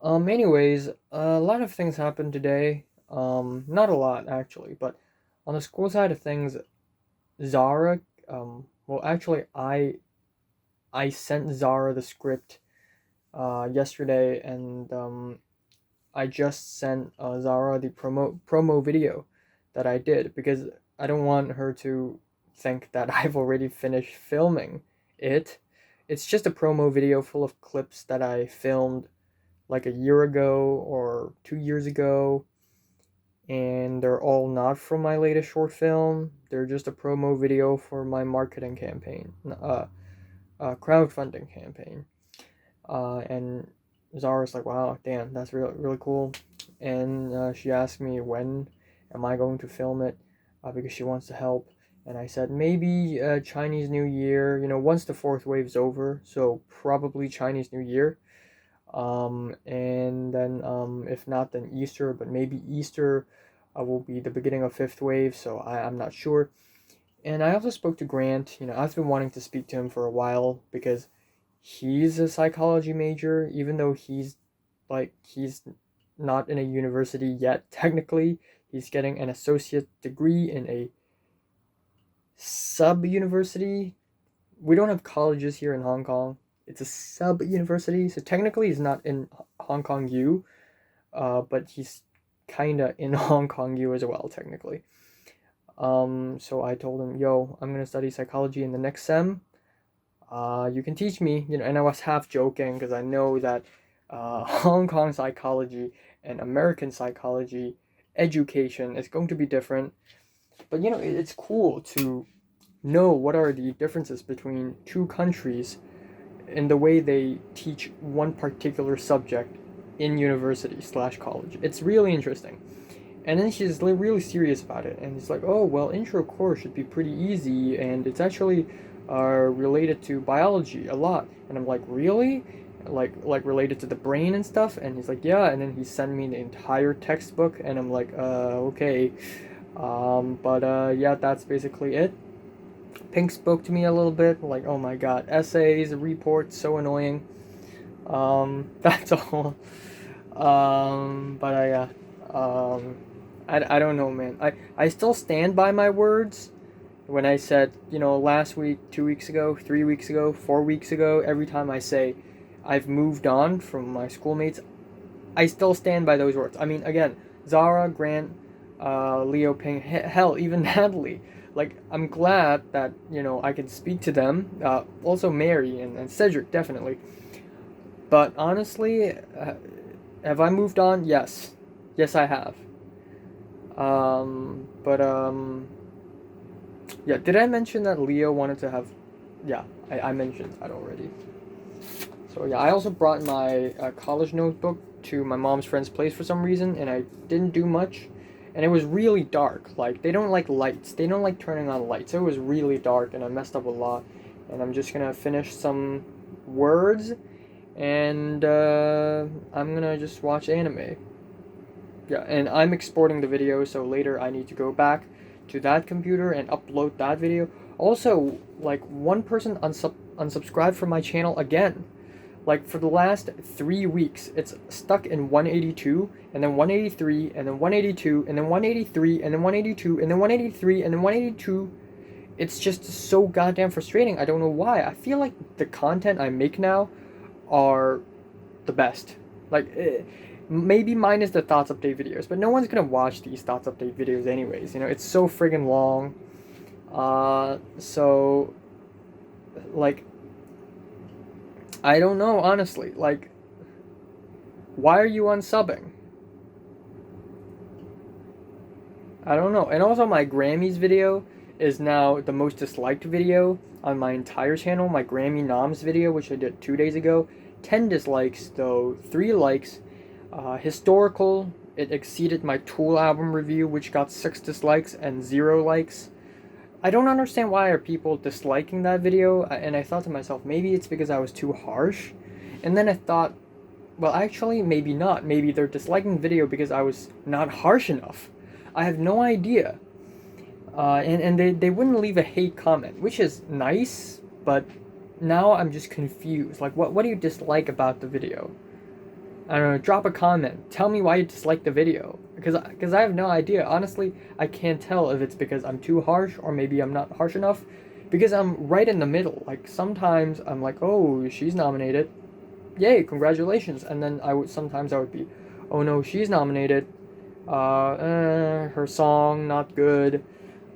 Anyways, a lot of things happened today. Not a lot actually, but on the school side of things, Zara, well, actually, I sent Zara the script yesterday, and I just sent Zara the promo video that I did because I don't want her to think that I've already finished filming it. It's just a promo video full of clips that I filmed like a year ago or 2 years ago, and they're all not from my latest short film. They're just a promo video for my marketing campaign, crowdfunding campaign. And Zara's like, wow, damn, that's really, really cool. And she asked me when am I going to film it, because she wants to help. And I said maybe Chinese New Year, once the fourth wave's over, so probably Chinese New Year. And then if not, then Easter, but maybe Easter will be the beginning of fifth wave, so I'm not sure. And I also spoke to Grant. I've been wanting to speak to him for a while because he's a psychology major, even though he's not in a university yet, technically. He's getting an associate degree in a sub-university. We don't have colleges here in Hong Kong. It's a sub-university, so technically he's not in Hong Kong U, but he's kinda in Hong Kong U as well, technically. So I told him, yo, I'm gonna study psychology in the next sem. You can teach me, and I was half joking because I know that Hong Kong psychology and American psychology education is going to be different. But it's cool to know what are the differences between two countries in the way they teach one particular subject in university/college. It's really interesting. And then she's really serious about it, and it's like, oh well, intro course should be pretty easy, and it's actually related to biology a lot. And I'm like, really? Like related to the brain and stuff? And he's like, yeah. And then he sent me the entire textbook, and I'm like, okay. But yeah, that's basically it. Pink spoke to me a little bit, like, oh my god, essays, reports, so annoying. That's all. But I don't know, man. I still stand by my words. When I said, last week, 2 weeks ago, 3 weeks ago, 4 weeks ago, every time I say I've moved on from my schoolmates, I still stand by those words. I mean, again, Zara, Grant, Leo, Ping, hell, even Natalie. Like, I'm glad that, I can speak to them. Also Mary and Cedric, definitely. But honestly, have I moved on? Yes. Yes, I have. But yeah, did I mention that Leo wanted to have... Yeah, I mentioned that already. So yeah, I also brought my college notebook to my mom's friend's place for some reason, and I didn't do much. And it was really dark. Like, they don't like lights. They don't like turning on lights. So it was really dark, and I messed up a lot. And I'm just gonna finish some words, and I'm gonna just watch anime. Yeah, and I'm exporting the video, so later I need to go back to that computer and upload that video. Also, like, one person unsubscribed from my channel again. Like, for the last 3 weeks, it's stuck in 182, and then 183, and then 182, and then 183, and then 182, and then 183, and then 182. it's just so goddamn frustrating. I don't know why. I feel like the content I make now are the best. Like, maybe minus the thoughts update videos, but no one's gonna watch these thoughts update videos anyways. You know, it's so friggin' long. So, like, I don't know, honestly. Like, why are you unsubbing? I don't know. And also, my Grammys video is now the most disliked video on my entire channel. My Grammy noms video, which I did 2 days ago, 10 dislikes, though 3 likes. Historical, it exceeded my Tool album review, which got 6 dislikes and 0 likes. I don't understand why are people disliking that video, and I thought to myself, maybe it's because I was too harsh. And then I thought, well, actually, maybe not. Maybe they're disliking the video because I was not harsh enough. I have no idea. And they wouldn't leave a hate comment, which is nice, but now I'm just confused. Like, what do you dislike about the video? I don't know, drop a comment. Tell me why you dislike the video. Because I have no idea. Honestly, I can't tell if it's because I'm too harsh or maybe I'm not harsh enough. Because I'm right in the middle. Like, sometimes I'm like, oh, she's nominated. Yay, congratulations. And then sometimes I would be, oh no, she's nominated. Her song not good.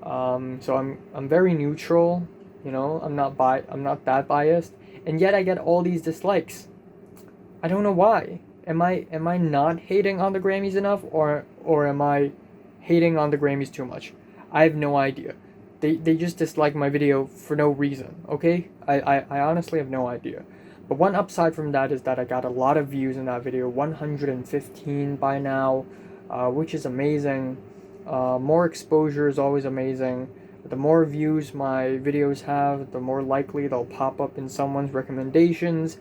So I'm very neutral, you know. I'm not that biased, and yet I get all these dislikes. I don't know why. Am I not hating on the Grammys enough, or am I hating on the Grammys too much? I have no idea. They just dislike my video for no reason. Okay, I honestly have no idea. But one upside from that is that I got a lot of views in that video, 115 by now, which is amazing. More exposure is always amazing. The more views my videos have, the more likely they'll pop up in someone's recommendations.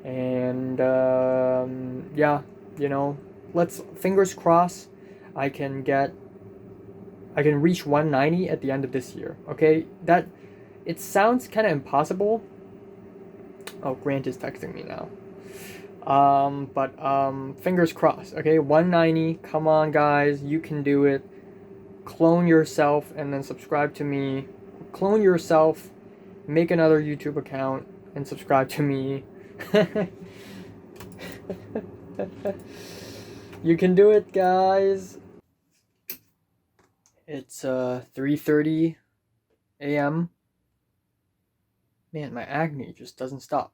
And yeah, you know, let's fingers crossed I can reach 190 at the end of this year. Okay, that it sounds kind of impossible. Oh, Grant is texting me now. But fingers crossed. Okay, 190. Come on, guys, you can do it. Clone yourself and then subscribe to me. Clone yourself, make another YouTube account, and subscribe to me. You can do it, guys. It's 3:30 a.m. Man, my acne just doesn't stop.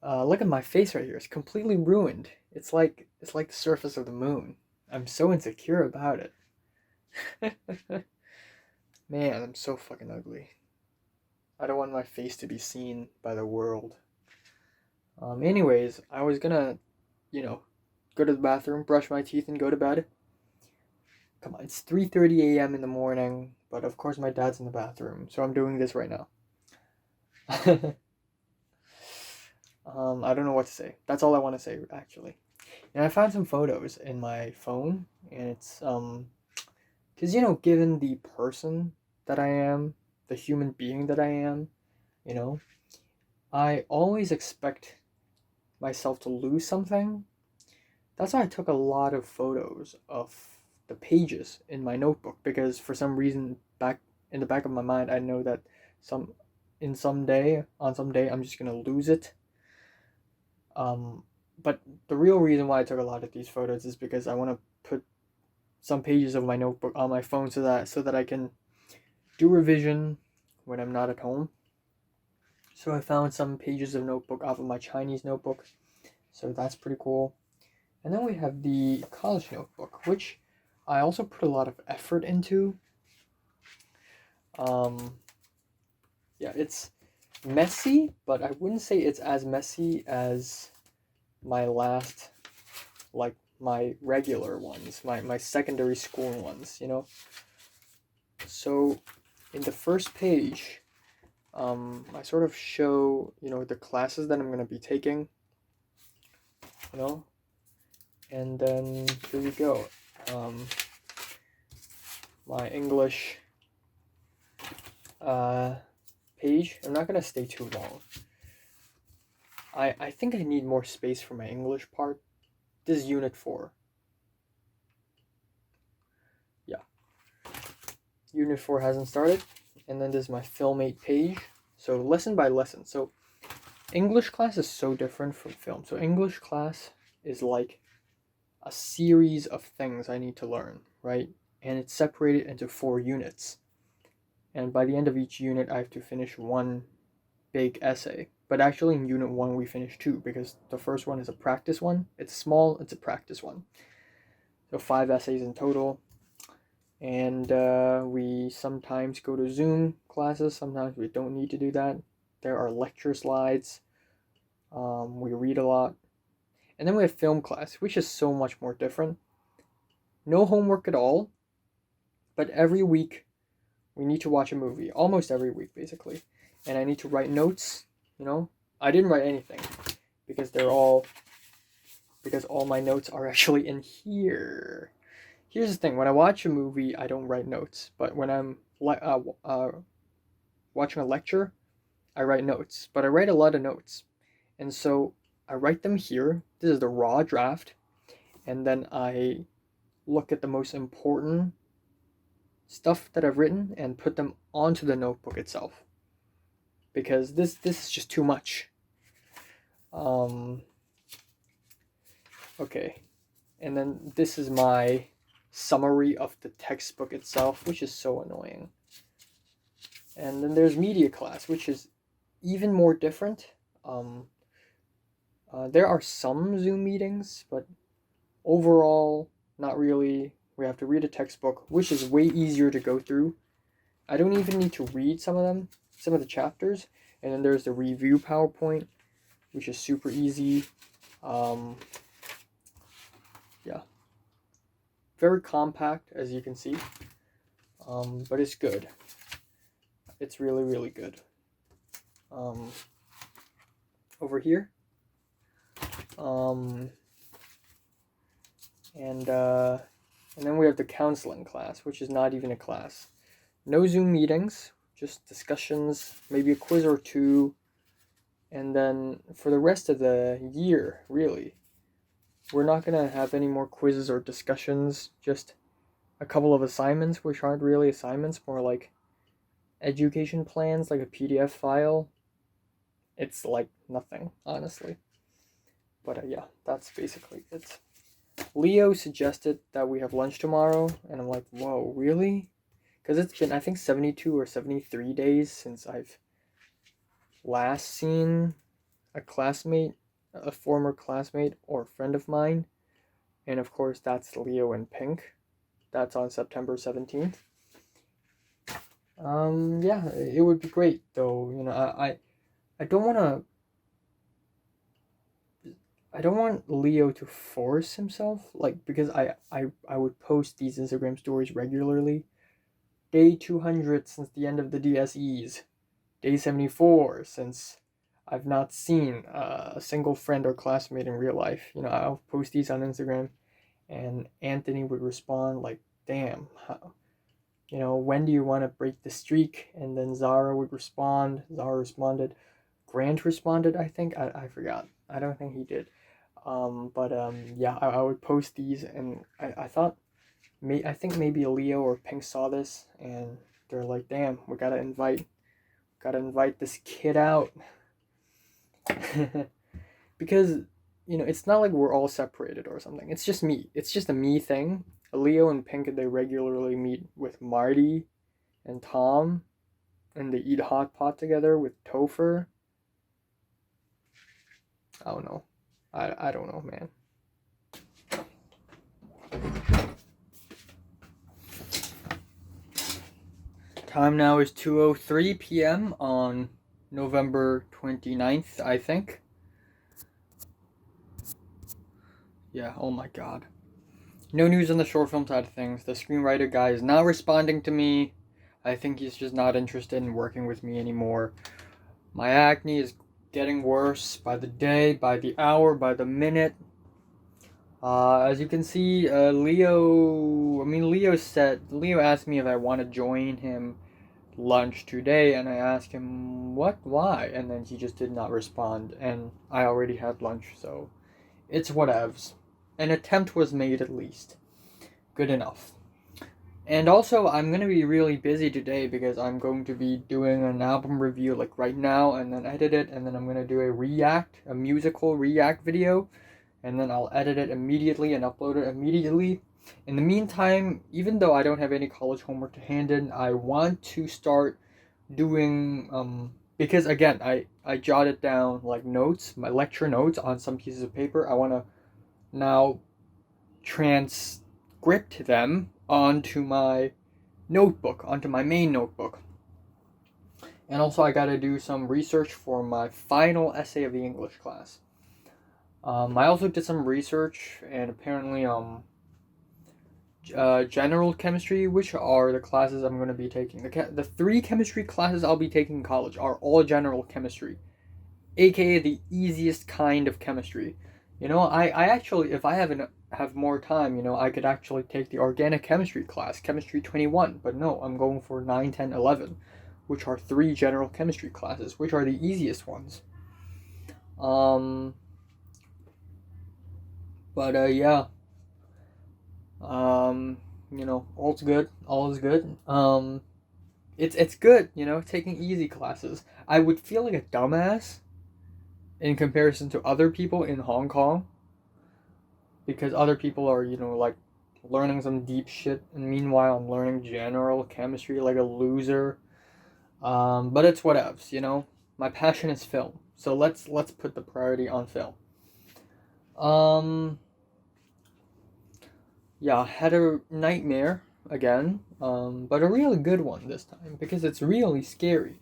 Look at my face right here. It's completely ruined. It's like the surface of the moon. I'm so insecure about it. Man, I'm so fucking ugly. I don't want my face to be seen by the world. Anyways, I was gonna, you know, go to the bathroom, brush my teeth, and go to bed. Come on, it's 3:30 a.m. in the morning, but of course my dad's in the bathroom, so I'm doing this right now. I don't know what to say. That's all I want to say, actually. And I found some photos in my phone, and it's, because, you know, given the person that I am, the human being that I am, you know, I always expect myself to lose something. That's why I took a lot of photos of the pages in my notebook, because for some reason back in the back of my mind I know that on some day I'm just gonna lose it. But the real reason why I took a lot of these photos is because I want to put some pages of my notebook on my phone so that I can do revision when I'm not at home. So I found some pages of notebook off of my Chinese notebook, so that's pretty cool. And then we have the college notebook, which I also put a lot of effort into. Yeah, it's messy, but I wouldn't say it's as messy as my last, like, my regular ones, my secondary school ones, you know. So in the first page, I sort of show, you know, the classes that I'm going to be taking, you know, and then here we go. My English page. I'm not going to stay too long. I think I need more space for my English part. This is Unit 4. Yeah. Unit 4 hasn't started. And then this is my Film 8 page. So lesson by lesson. So English class is so different from film. So English class is like a series of things I need to learn, right? And it's separated into 4 units. And by the end of each unit, I have to finish one big essay. But actually in unit 1, we finish 2 because the first one is a practice one. It's small, it's a practice one. So 5 essays in total. And we sometimes go to Zoom classes. Sometimes we don't need to do that. There are lecture slides. We read a lot. And then we have film class, which is so much more different. No homework at all. But every week, we need to watch a movie. Almost every week, basically. And I need to write notes, you know. I didn't write anything. Because all my notes are actually in here. Here's the thing, when I watch a movie, I don't write notes. But when I'm watching a lecture, I write notes. But I write a lot of notes. And so I write them here. This is the raw draft. And then I look at the most important stuff that I've written and put them onto the notebook itself. Because this is just too much. Okay. And then this is my summary of the textbook itself, which is so annoying. And then there's media class, which is even more different. There are some Zoom meetings, but overall, not really. We have to read a textbook, which is way easier to go through. I don't even need to read some of the chapters. And then there's the review PowerPoint, which is super easy. Yeah. Very compact, as you can see. But it's good. It's really, really good. Over here. And then we have the counseling class, which is not even a class. No Zoom meetings, just discussions, maybe a quiz or 2. And then for the rest of the year, really, we're not going to have any more quizzes or discussions, just a couple of assignments, which aren't really assignments, more like education plans, like a PDF file. It's like nothing, honestly. But yeah, that's basically it. Leo suggested that we have lunch tomorrow, and I'm like, whoa, really? Because it's been, I think, 72 or 73 days since I've last seen a former classmate or friend of mine. And of course, that's Leo in pink. That's on September 17th. Yeah, it would be great, though. You know, I don't want Leo to force himself, like, because I would post these Instagram stories regularly. Day 200 since the end of the DSEs. Day 74 since I've not seen a single friend or classmate in real life. You know, I'll post these on Instagram, and Anthony would respond like, damn, you know, when do you want to break the streak? And then Zara responded. Grant responded, I think. I forgot. I don't think he did. Yeah, I would post these, and I thought, I think maybe Leo or Pink saw this, and they're like, damn, we gotta invite this kid out. Because, you know, it's not like we're all separated or something. It's just me. It's just a me thing. Leo and Pink, they regularly meet with Marty and Tom, and they eat hot pot together with Topher. I don't know. I don't know, man. Time now is 2:03 p.m. on November 29th, I think. Yeah, oh my god. No news on the short film side of things. The screenwriter guy is not responding to me. I think he's just not interested in working with me anymore. My acne is getting worse by the day, by the hour, by the minute. As you can see, Leo asked me if I want to join him lunch today, and I asked him why, and then he just did not respond, and I already had lunch, so it's whatevs. An attempt was made, at least. Good enough. And also, I'm gonna be really busy today because I'm going to be doing an album review like right now, and then edit it, and then I'm gonna do a musical react video, and then I'll edit it immediately and upload it immediately. In the meantime, even though I don't have any college homework to hand in, I want to start doing because again, I jotted down like notes, my lecture notes on some pieces of paper. I want to now transcript them onto my notebook, onto my main notebook. And also, I gotta do some research for my final essay of the English class. I also did some research, and apparently, general chemistry, which are the classes I'm going to be taking. The three chemistry classes I'll be taking in college are all general chemistry, aka the easiest kind of chemistry. I actually, if I have more time, I could actually take the organic chemistry class, chemistry 21, but no, I'm going for 9, 10, 11, which are three general chemistry classes, which are the easiest ones. Yeah. All's good. All is good. It's good, taking easy classes. I would feel like a dumbass in comparison to other people in Hong Kong because other people are, like learning some deep shit, and meanwhile I'm learning general chemistry like a loser. But it's whatevs. My passion is film, so let's put the priority on film. Yeah, I had a nightmare again, but a really good one this time because it's really scary.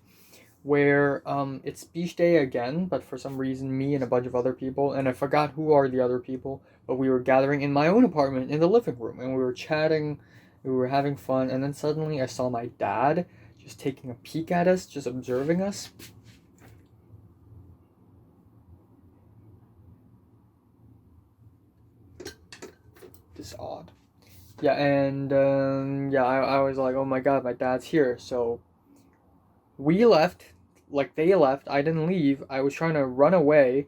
Where it's beach day again, but for some reason, me and a bunch of other people, and I forgot who are the other people, but we were gathering in my own apartment in the living room, and we were chatting, we were having fun, and then suddenly I saw my dad just taking a peek at us, just observing us. This is odd. Yeah, and I was like, oh my god, my dad's here. So we left, like they left. I didn't leave. I was trying to run away.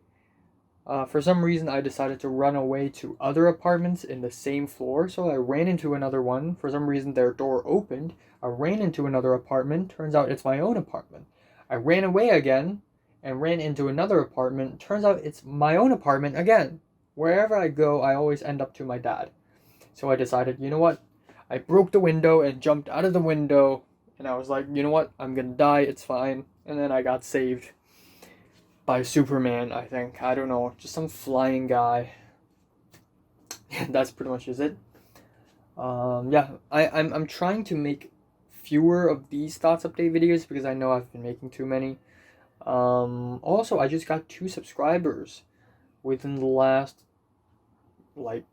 For some reason, I decided to run away to other apartments in the same floor. So I ran into another one. For some reason, their door opened. I ran into another apartment. Turns out it's my own apartment. I ran away again and ran into another apartment. Turns out it's my own apartment again. Wherever I go, I always end up to my dad. So I decided, you know what? I broke the window and jumped out of the window. And I was like, you know what? I'm gonna die. It's fine. And then I got saved by Superman, I think. I don't know. Just some flying guy. That's pretty much just it. I'm trying to make fewer of these thoughts update videos because I know I've been making too many. Also, I just got 2 subscribers within the last, like,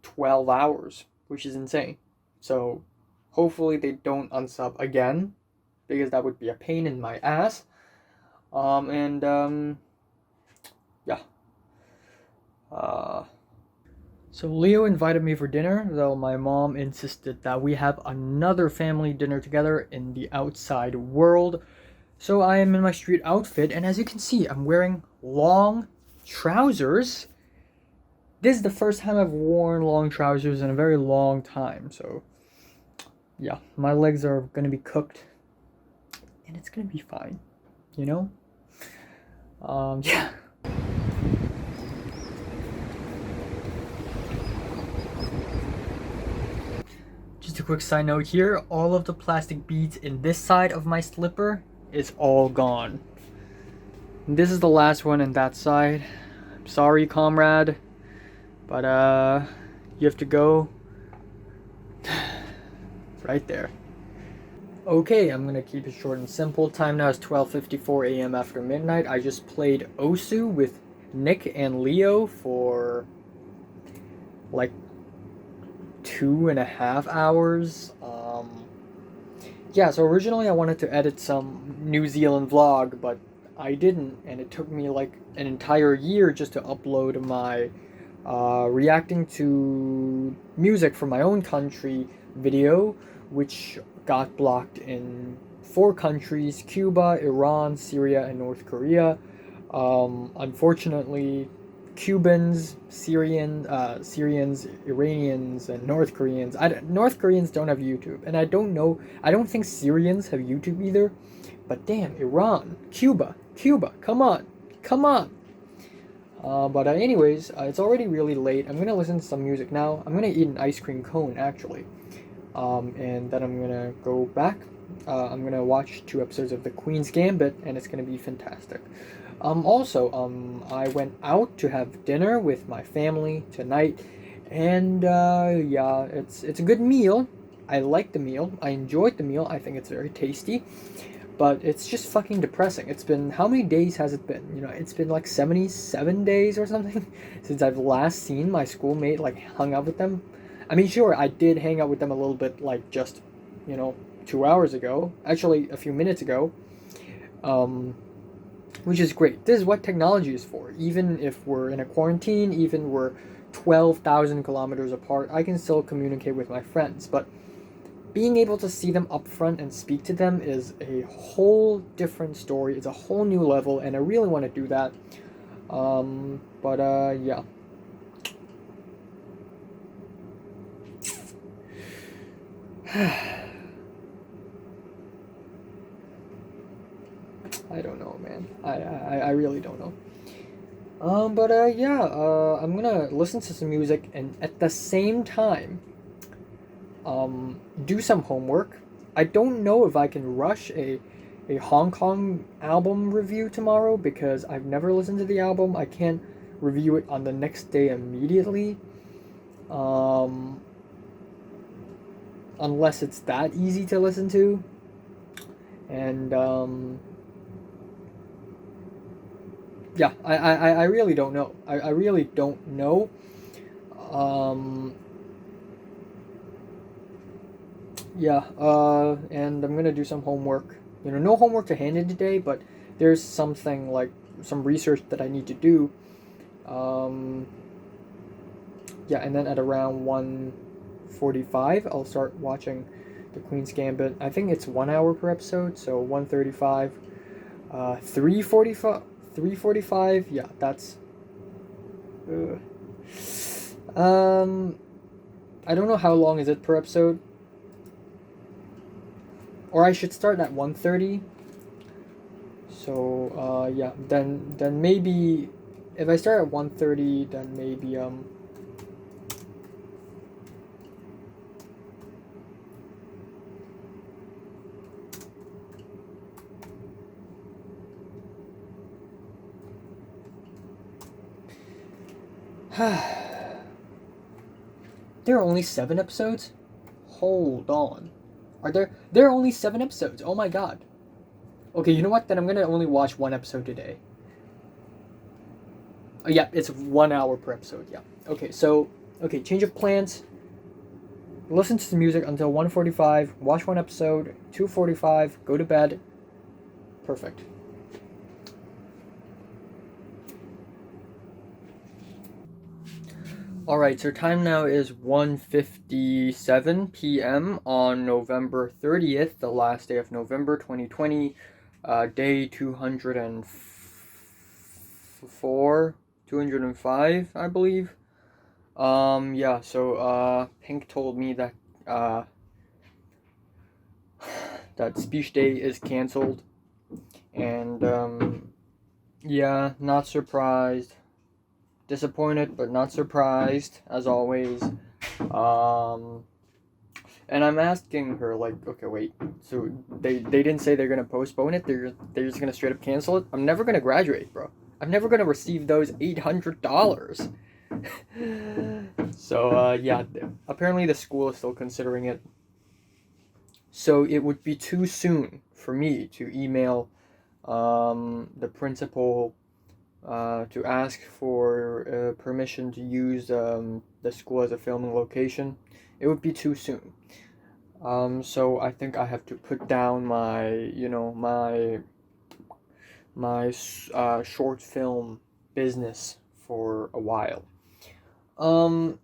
12 hours, which is insane. So, hopefully they don't unsub again, because that would be a pain in my ass. Yeah. So Leo invited me for dinner, though my mom insisted that we have another family dinner together in the outside world. So I am in my street outfit, and as you can see, I'm wearing long trousers. This is the first time I've worn long trousers in a very long time, so yeah, my legs are gonna be cooked, and it's gonna be fine, yeah. Just a quick side note here, all of the plastic beads in this side of my slipper is all gone. This is the last one in that side. I'm sorry, comrade, but you have to go right there. Okay, I'm gonna keep it short and simple. Time now is 12:54 a.m. after midnight. I just played Osu with Nick and Leo for like 2.5 hours. Yeah, so originally I wanted to edit some New Zealand vlog, but I didn't, and it took me like an entire year just to upload my reacting to music from my own country video, which got blocked in 4 countries: Cuba, Iran, Syria, and North Korea. Unfortunately, Cubans, Syrians, Iranians, and North Koreans. North Koreans don't have YouTube, and I don't know. I don't think Syrians have YouTube either. But damn, Iran, Cuba, come on, come on. But anyways, it's already really late. I'm gonna listen to some music now. I'm gonna eat an ice cream cone actually, and then I'm gonna go back. I'm gonna watch 2 episodes of The Queen's Gambit, and it's gonna be fantastic. Also, I went out to have dinner with my family tonight, and yeah, it's a good meal. I like the meal. I enjoyed the meal. I think it's very tasty, but it's just fucking depressing. It's been how many days has it been? You know, it's been like 77 days or something since I've last seen my schoolmate, like hung out with them. I mean, sure, I did hang out with them a little bit, like just, you know, 2 hours ago. Actually, a few minutes ago. Um, which is great. This is what technology is for. Even if we're in a quarantine, even we're 12,000 kilometers apart, I can still communicate with my friends. But being able to see them up front and speak to them is a whole different story. It's a whole new level, and I really want to do that. But yeah. I don't know, man. I really don't know. But yeah, I'm gonna listen to some music and at the same time, do some homework. I don't know if I can rush a Hong Kong album review tomorrow because I've never listened to the album. I can't review it on the next day immediately. Um, Unless it's that easy to listen to. And yeah, I really don't know. I really don't know. Um, yeah, and I'm gonna do some homework. You know, no homework to hand in today, but there's something like some research that I need to do. Um, yeah, and then at around 1:45, I'll start watching The Queen's Gambit. I think it's 1 hour per episode, so 1:35, 3:45, 3:45. Yeah, that's. Uh, um, I don't know how long is it per episode, or I should start at 1:30. So yeah, then maybe if I start at 1:30, then maybe there are only 7 episodes. Hold on, are there? There are only 7 episodes. Oh my god. Okay, you know what? Then I'm gonna only watch 1 episode today. Yeah, it's 1 hour per episode. Yeah. Okay, so okay, change of plans. Listen to the music until 1:45. Watch 1 episode. 2:45. Go to bed. Perfect. Alright, so time now is 1:57 p.m. on November 30th, the last day of November 2020, day 204, 205, I believe. Yeah, so, Pink told me that, that speech day is canceled, and, yeah, not surprised. Disappointed, but not surprised, as always. Um, and I'm asking her, like, okay, wait, so they didn't say they're gonna postpone it, they're just gonna straight up cancel it? I'm never gonna graduate, bro. I'm never gonna receive those $800. So, yeah, apparently the school is still considering it. So it would be too soon for me to email the principal to ask for permission to use the school as a filming location. It would be too soon. So I think I have to put down my, you know, my short film business for a while. Um,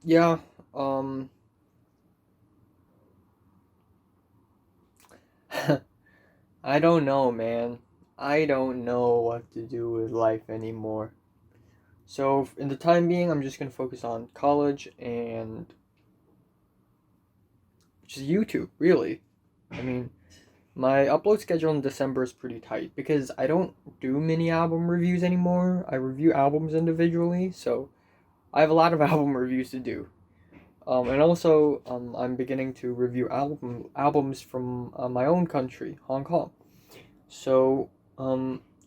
yeah. Um, I don't know, man. I don't know what to do with life anymore. So in the time being, I'm just gonna focus on college and just YouTube, really. I mean, my upload schedule in December is pretty tight because I don't do mini album reviews anymore. I review albums individually, so I have a lot of album reviews to do. And also, I'm beginning to review albums from my own country, Hong Kong. So,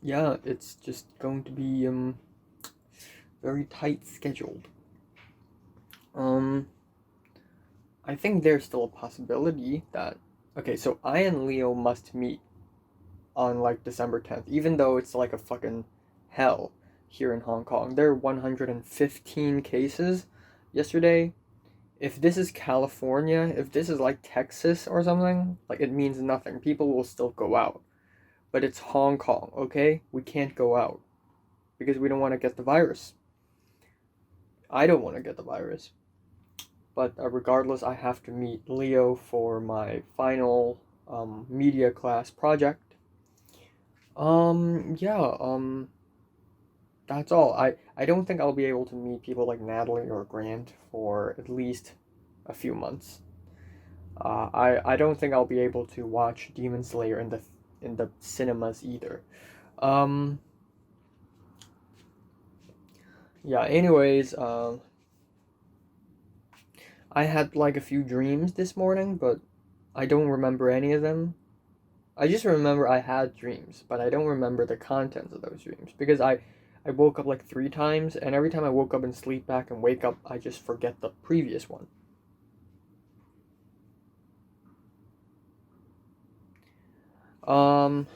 yeah, it's just going to be very tight scheduled. Um, I think there's still a possibility that okay, so I and Leo must meet on like December 10th, even though it's like a fucking hell here in Hong Kong. There are 115 cases yesterday. If this is California, if this is like Texas or something, like it means nothing. People will still go out. But it's Hong Kong, okay? We can't go out because we don't want to get the virus. I don't want to get the virus. But regardless, I have to meet Leo for my final media class project. Yeah, that's all. I don't think I'll be able to meet people like Natalie or Grant for at least a few months. I don't think I'll be able to watch Demon Slayer in the cinemas either. Um, yeah. Anyways, I had like a few dreams this morning, but I don't remember any of them. I just remember I had dreams, but I don't remember the contents of those dreams because I woke up like 3 times, and every time I woke up and sleep back and wake up, I just forget the previous one. Um,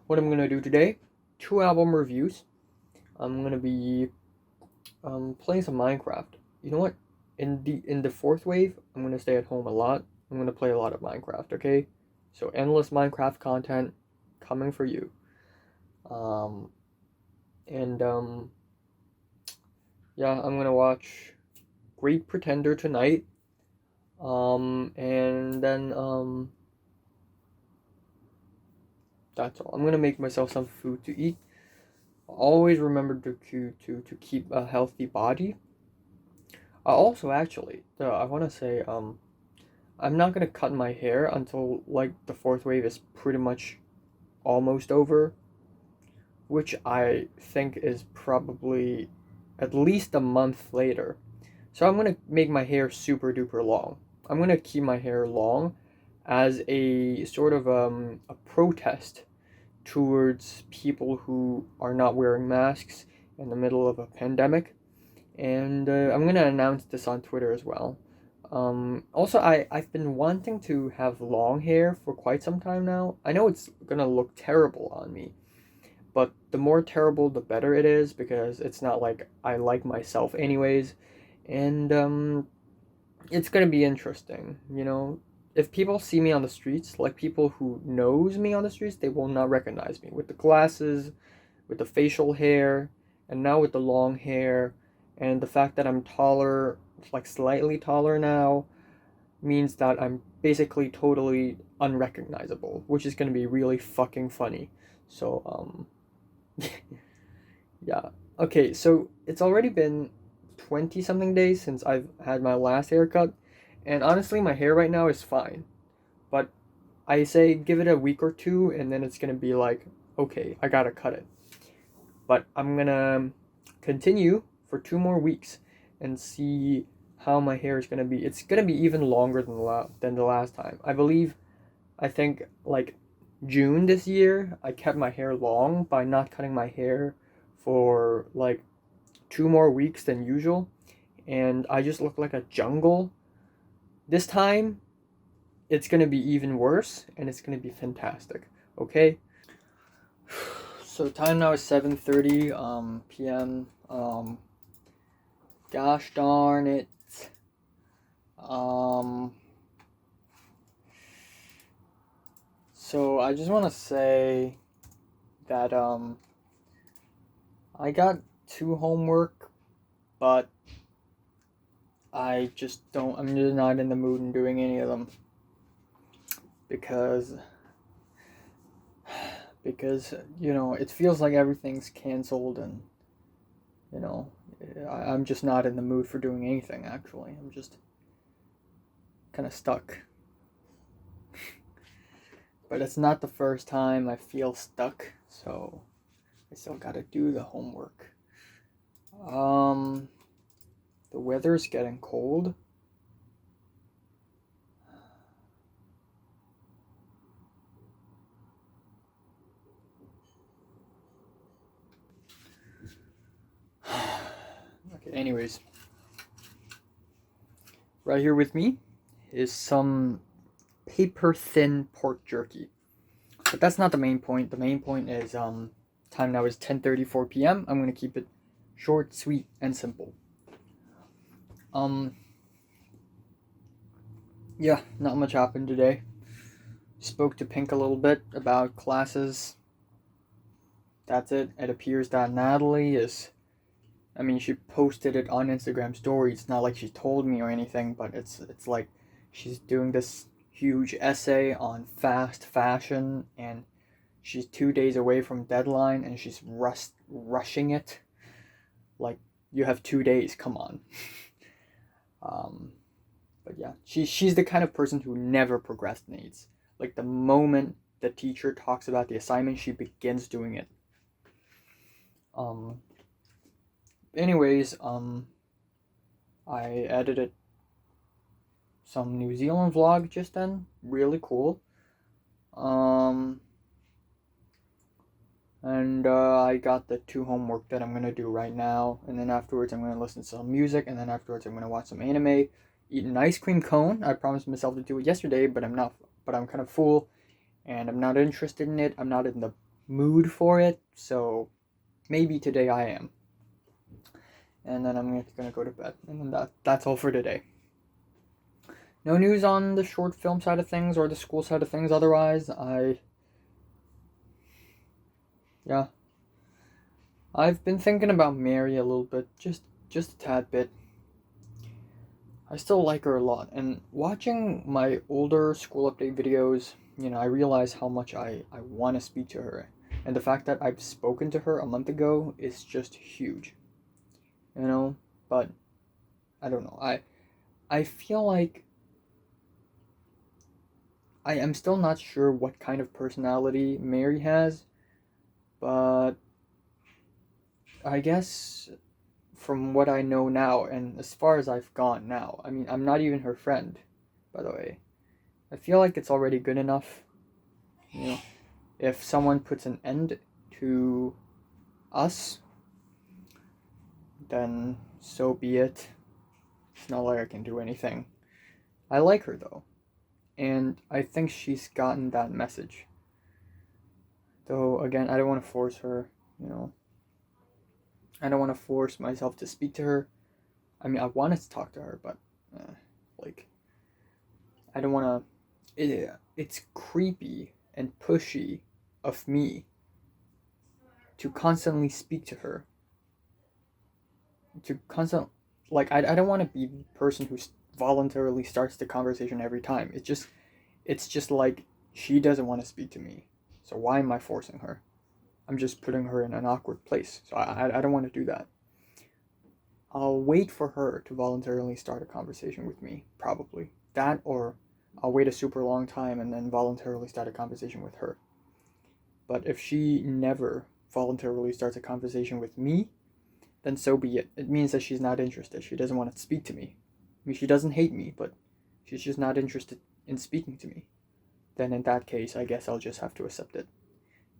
what I'm gonna do today? 2 album reviews. I'm gonna be playing some Minecraft. You know what? In the fourth wave, I'm gonna stay at home a lot. I'm gonna play a lot of Minecraft. Okay, so endless Minecraft content coming for you. Um, and yeah, I'm gonna watch Great Pretender tonight. And then that's all. I'm gonna make myself some food to eat. Always remember to keep a healthy body. Also, actually, I want to say I'm not gonna cut my hair until like the fourth wave is pretty much almost over, which I think is probably at least a month later. So I'm gonna make my hair super duper long. I'm gonna keep my hair long as a sort of a protest towards people who are not wearing masks in the middle of a pandemic. And I'm gonna announce this on Twitter as well. Also, I've been wanting to have long hair for quite some time now. I know it's gonna look terrible on me, but the more terrible, the better it is because it's not like I like myself anyways. And it's gonna be interesting, you know. If people see me on the streets, like people who knows me on the streets, they will not recognize me with the glasses, with the facial hair, and now with the long hair, and the fact that I'm taller, like slightly taller now, means that I'm basically totally unrecognizable, which is gonna be really fucking funny. So yeah. Okay, so it's already been 20 something days since I've had my last haircut, and honestly, my hair right now is fine. But I say give it a week or two, and then it's gonna be like, okay, I gotta cut it. But I'm gonna continue for 2 more weeks and see how my hair is gonna be. It's gonna be even longer than the last time. I think like June this year, I kept my hair long by not cutting my hair for like 2 more weeks than usual, and I just look like a jungle. This time, it's gonna be even worse, and it's gonna be fantastic. Okay. So time now is 7:30 p.m. Gosh darn it. Um. So I just want to say that I got 2 homework, but I just don't. I'm just not in the mood in doing any of them because because, it feels like everything's canceled, and, you know, I'm just not in the mood for doing anything, actually. I'm just kind of stuck. But it's not the first time I feel stuck, so I still gotta do the homework. The weather's getting cold. Okay, anyways. Right here with me is some paper thin pork jerky. But that's not the main point. The main point is time now is 10:34 p.m. I'm going to keep it short, sweet, and simple. Yeah, not much happened today. Spoke to Pink a little bit about classes. That's it. It appears that Natalie is, she posted it on Instagram story. It's not like she told me or anything, but it's like she's doing this huge essay on fast fashion, and she's 2 days away from deadline, and she's rushing it. Like, you have 2 days, come on. But yeah, she's the kind of person who never procrastinates. Like, the moment the teacher talks about the assignment, she begins doing it. Anyways, I edited some New Zealand vlog just then. Really cool. And I got the 2 homework that I'm gonna do right now, and then afterwards I'm gonna listen to some music, and then afterwards I'm gonna watch some anime, eat an ice cream cone. I promised myself to do it yesterday, but I'm not. But I'm kind of full, and I'm not interested in it. I'm not in the mood for it, so maybe today I am. And then I'm gonna go to bed, and then that's all for today. No news on the short film side of things or the school side of things. Otherwise, I've been thinking about Mary a little bit, just a tad bit. I still like her a lot, and watching my older school update videos, I realize how much I want to speak to her, and the fact that I've spoken to her a month ago is just huge. But I don't know. I feel like I am still not sure what kind of personality Mary has, but I guess from what I know now, and as far as I've gone now, I'm not even her friend, by the way. I feel like it's already good enough. If someone puts an end to us, then so be it. It's not like I can do anything. I like her though, and I think she's gotten that message. Though, again, I don't want to force her, I don't want to force myself to speak to her. I wanted to talk to her, but, I don't want to. It's creepy and pushy of me to constantly speak to her. I don't want to be the person who voluntarily starts the conversation every time. It's just like she doesn't want to speak to me. So why am I forcing her? I'm just putting her in an awkward place. So I don't want to do that. I'll wait for her to voluntarily start a conversation with me, probably. That, or I'll wait a super long time and then voluntarily start a conversation with her. But if she never voluntarily starts a conversation with me, then so be it. It means that she's not interested. She doesn't want to speak to me. She doesn't hate me, but she's just not interested in speaking to me. Then in that case, I guess I'll just have to accept it,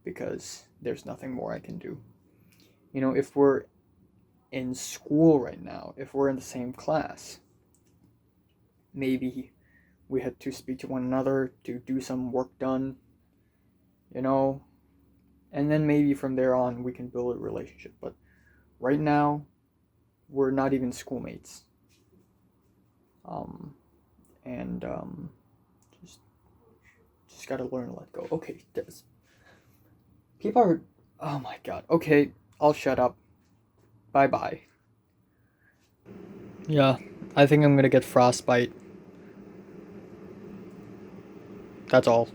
because there's nothing more I can do. If we're in school right now, if we're in the same class, maybe we had to speak to one another to do some work done, and then maybe from there on we can build a relationship. But right now, we're not even schoolmates. Just gotta learn to let go. Okay, people are, oh my god. Okay, I'll shut up. Bye-bye. Yeah, I think I'm gonna get frostbite. That's all.